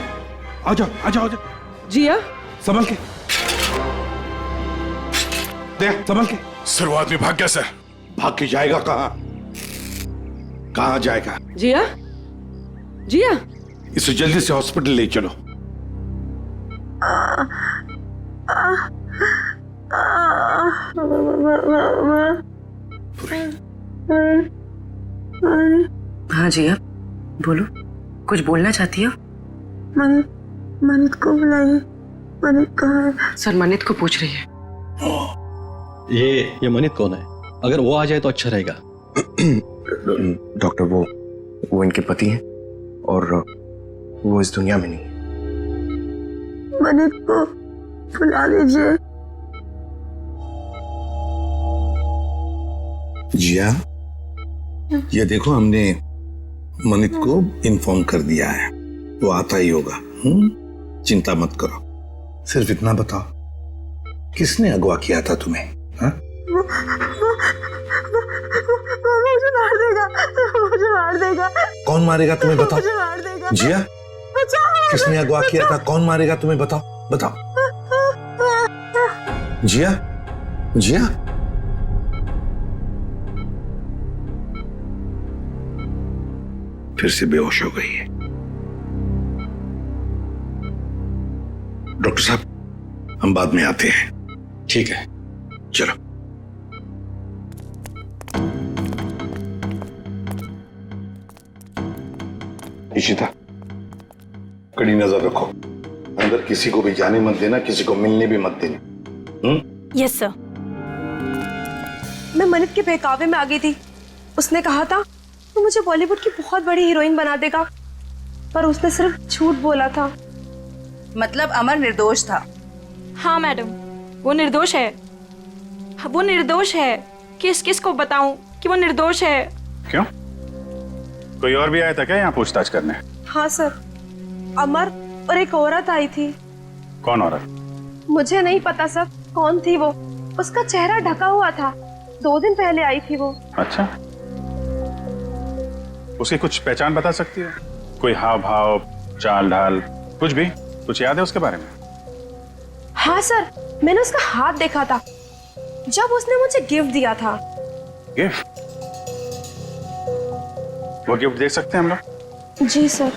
आ जाओ आ जाओ आ जाओ। जिया संभल के, देख संभल के। सर वो आदमी भाग गया सर। भाग के जाएगा कहाँ? कहाँ जाएगा? जिया, जिया इसे जल्दी से हॉस्पिटल ले चलो। हाँ जिया, बोलो, कुछ बोलना चाहती हो? मनित को बुलाइए। मनित कहाँ है? सर मनित को पूछ रही है। ये मनित कौन है? अगर वो आ जाए तो अच्छा रहेगा। डॉक्टर वो इनके पति हैं और वो इस दुनिया में नहीं। मनित को बुला लीजिए। जिया, ये देखो हमने मनित को इन्फॉर्म कर दिया है, वो आता ही होगा। चिंता मत करो। सिर्फ इतना बताओ, किसने अगवा किया था तुम्हें? हाँ? मुझे मार देगा, मुझे मार देगा। कौन मारेगा तुम्हें बताओ? मुझे मार देगा। जिया, किसने अगवा किया था? कौन मारेगा तुम्हें बताओ? बताओ। जिया, जिया, फिर से बेहोश हो गई है। डॉक्टर साहब, हम बाद में आते हैं। ठीक है, चलो। इशिता, कड़ी नजर रखो। अंदर किसी को भी जाने मत देना, किसी को मिलने भी मत देना। Yes sir. मैं मनित के बहकावे में आ गई थी। उसने कहा था वो मुझे बॉलीवुड की बहुत बड़ी हीरोइन बना देगा, पर उसने सिर्फ झूठ बोला था। मतलब अमर निर्दोष था? हाँ मैडम, वो निर्दोष है। वो निर्दोष है। किस को बताऊं कि वो निर्दोष है? क्यों? कोई और भी आया था क्या यहाँ पूछताछ करने? हाँ सर, अमर और एक औरत आई थी। कौन औरत? मुझे नहीं पता सर कौन थी वो। उसका चेहरा ढका हुआ था। 2 दिन पहले आई थी वो। अच्छा, उसकी कुछ पहचान बता सकती है? कोई हाव भाव, चाल ढाल, कुछ भी? कुछ याद है उसके बारे में? हाँ सर, मैंने उसका हाथ देखा था जब उसने मुझे गिफ्ट दिया था। गिफ्ट? वो गिफ्ट देख सकते हैं हम लोग? जी सर।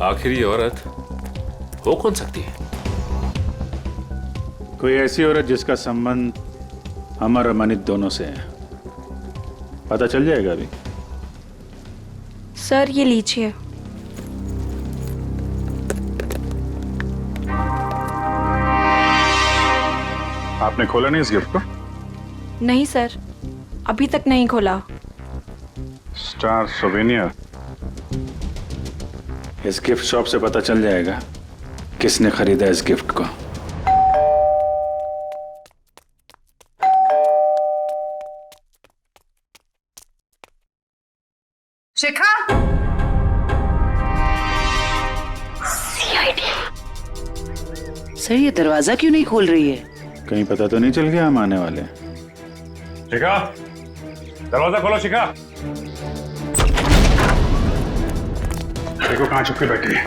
आखिर ये औरत हो कौन सकती है? कोई ऐसी औरत जिसका संबंध अमर और मनित दोनों से है। पता चल जाएगा अभी। सर ये लीजिए। आपने खोला नहीं इस गिफ्ट को? नहीं सर, अभी तक नहीं खोला। Star souvenir. इस गिफ्ट शॉप से पता चल जाएगा किसने खरीदा इस गिफ्ट को। शिखा, सर ये दरवाजा क्यों नहीं खोल रही है? कहीं पता तो नहीं चल गया हम आने वाले? शिखा, दरवाजा खोलो शिखा। देखो कहां छुप के बैठी है।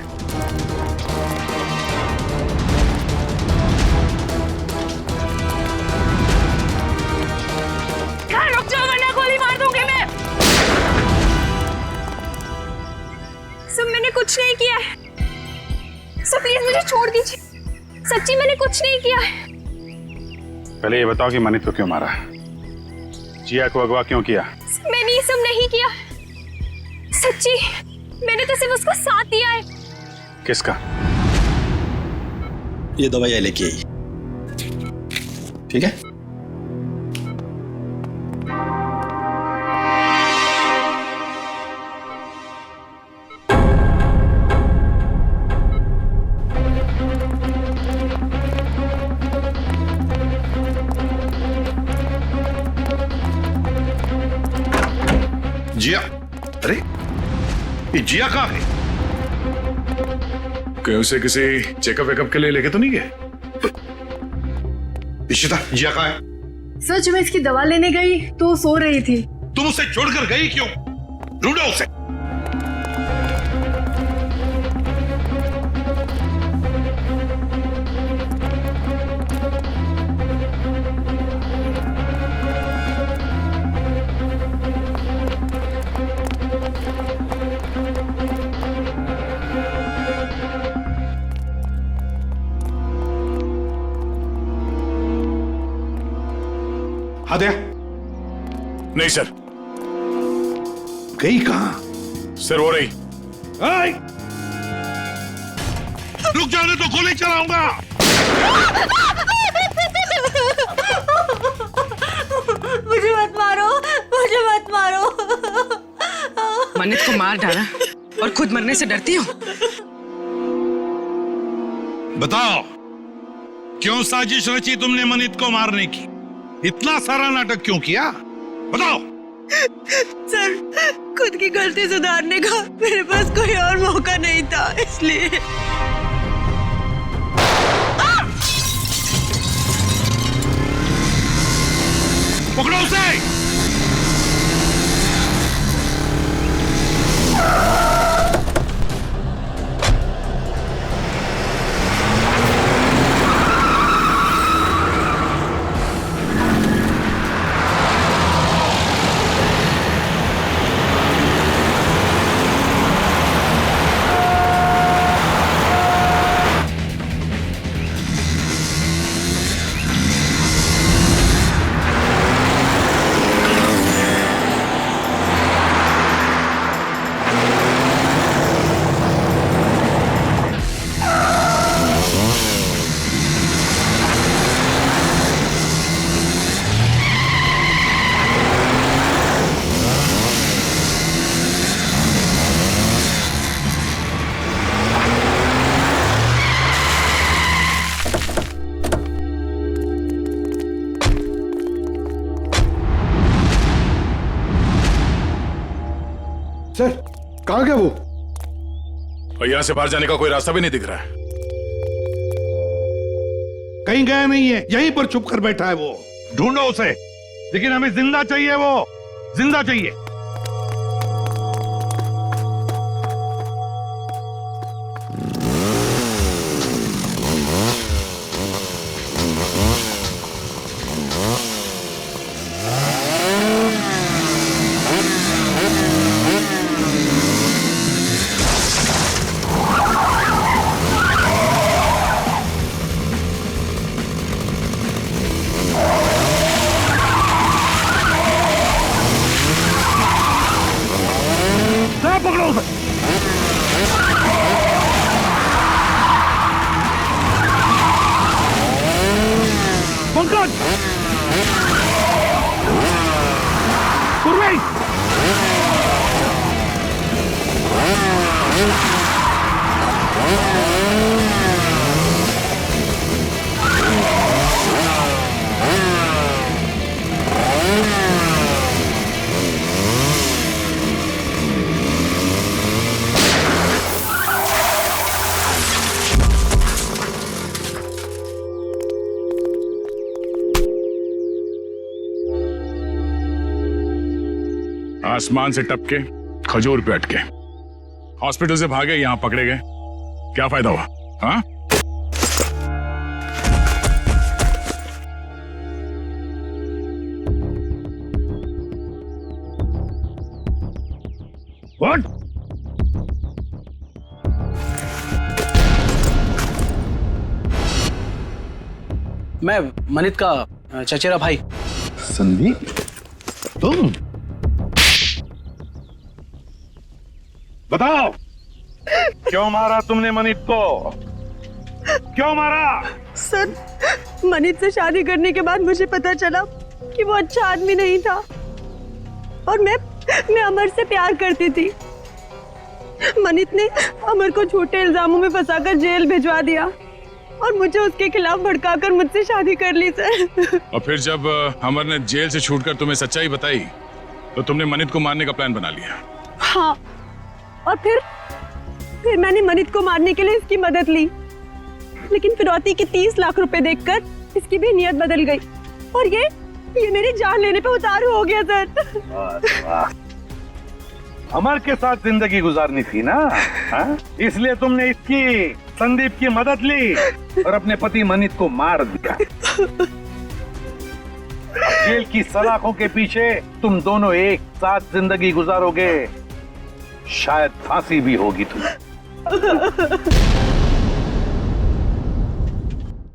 रुक जाओ वरना गोली मार दूंगी मैं। सब मैंने कुछ नहीं किया है। सब प्लीज मुझे छोड़ दीजिए। सच्ची मैंने कुछ नहीं किया है। पहले ये बताओ कि मनित को क्यों मारा? जिया को अगवा क्यों किया? मैंने ये सब नहीं किया। सच्ची मैंने तो सिर्फ उसको साथ दिया है। किसका? ये दवाई लेके आई, ठीक है? जिया? अरे ये जिया कहाँ है? कहीं उसे किसी चेकअप वेकअप के लिए लेके तो नहीं गए? इशिता, जिया कहाँ है? सर जब मैं इसकी दवा लेने गई तो सो रही थी। तुम उसे छोड़कर गई क्यों? ढूंढो उसे। हाँ दया। नहीं सर। गई कहां? सर वो रही। रुक जाने तो गोली चलाऊंगा। मुझे मत मारो, मुझे मत मारो। मन्नत को मार डाला और खुद मरने से डरती हो? बताओ, क्यों साजिश रची तुमने मनित को मारने की? इतना सारा नाटक क्यों किया? बताओ। सर खुद की गलती सुधारने का मेरे पास कोई और मौका नहीं था, इसलिए। पकड़ो उसे। सर कहाँ गया वो? और यहाँ से बाहर जाने का कोई रास्ता भी नहीं दिख रहा है। कहीं गया नहीं है, यहीं पर छुप कर बैठा है वो। ढूंढो उसे, लेकिन हमें जिंदा चाहिए, वो जिंदा चाहिए। पंकज, पूर्वी, आसमान से टपके खजूर पे अटके, हॉस्पिटल से भागे, यहां पकड़े गए, क्या फायदा हुआ? हाँ? What? मैं मनित का चचेरा भाई। संदीप, तुम बताओ, क्यों मारा तुमने मनीत को? क्यों मारा? सर, मनीत से शादी करने के बाद मुझे पता चला कि वो अच्छा आदमी नहीं था और मैं अमर से प्यार करती थी। मनीत ने अमर को झूठे इल्जामों में फंसाकर जेल भिजवा दिया और मुझे उसके खिलाफ भड़काकर मुझसे शादी कर ली सर। और फिर जब अमर ने जेल से छूटकर तुम्हें सच्चाई बताई तो तुमने मनीत को मारने का प्लान बना लिया। हाँ, और फिर मैंने मनीत को मारने के लिए इसकी मदद ली, लेकिन फिरौती के 30 लाख रुपए देखकर इसकी भी नियत बदल गई और ये मेरी जान लेने पे उतारू हो गया सर। अमर के साथ जिंदगी गुजारनी थी ना, हाँ? इसलिए तुमने इसकी, संदीप की मदद ली और अपने पति मनीत को मार दिया। जेल की सलाखों के पीछे तुम दोनों एक साथ जिंदगी गुजारोगे, शायद फांसी भी होगी तुम्हें।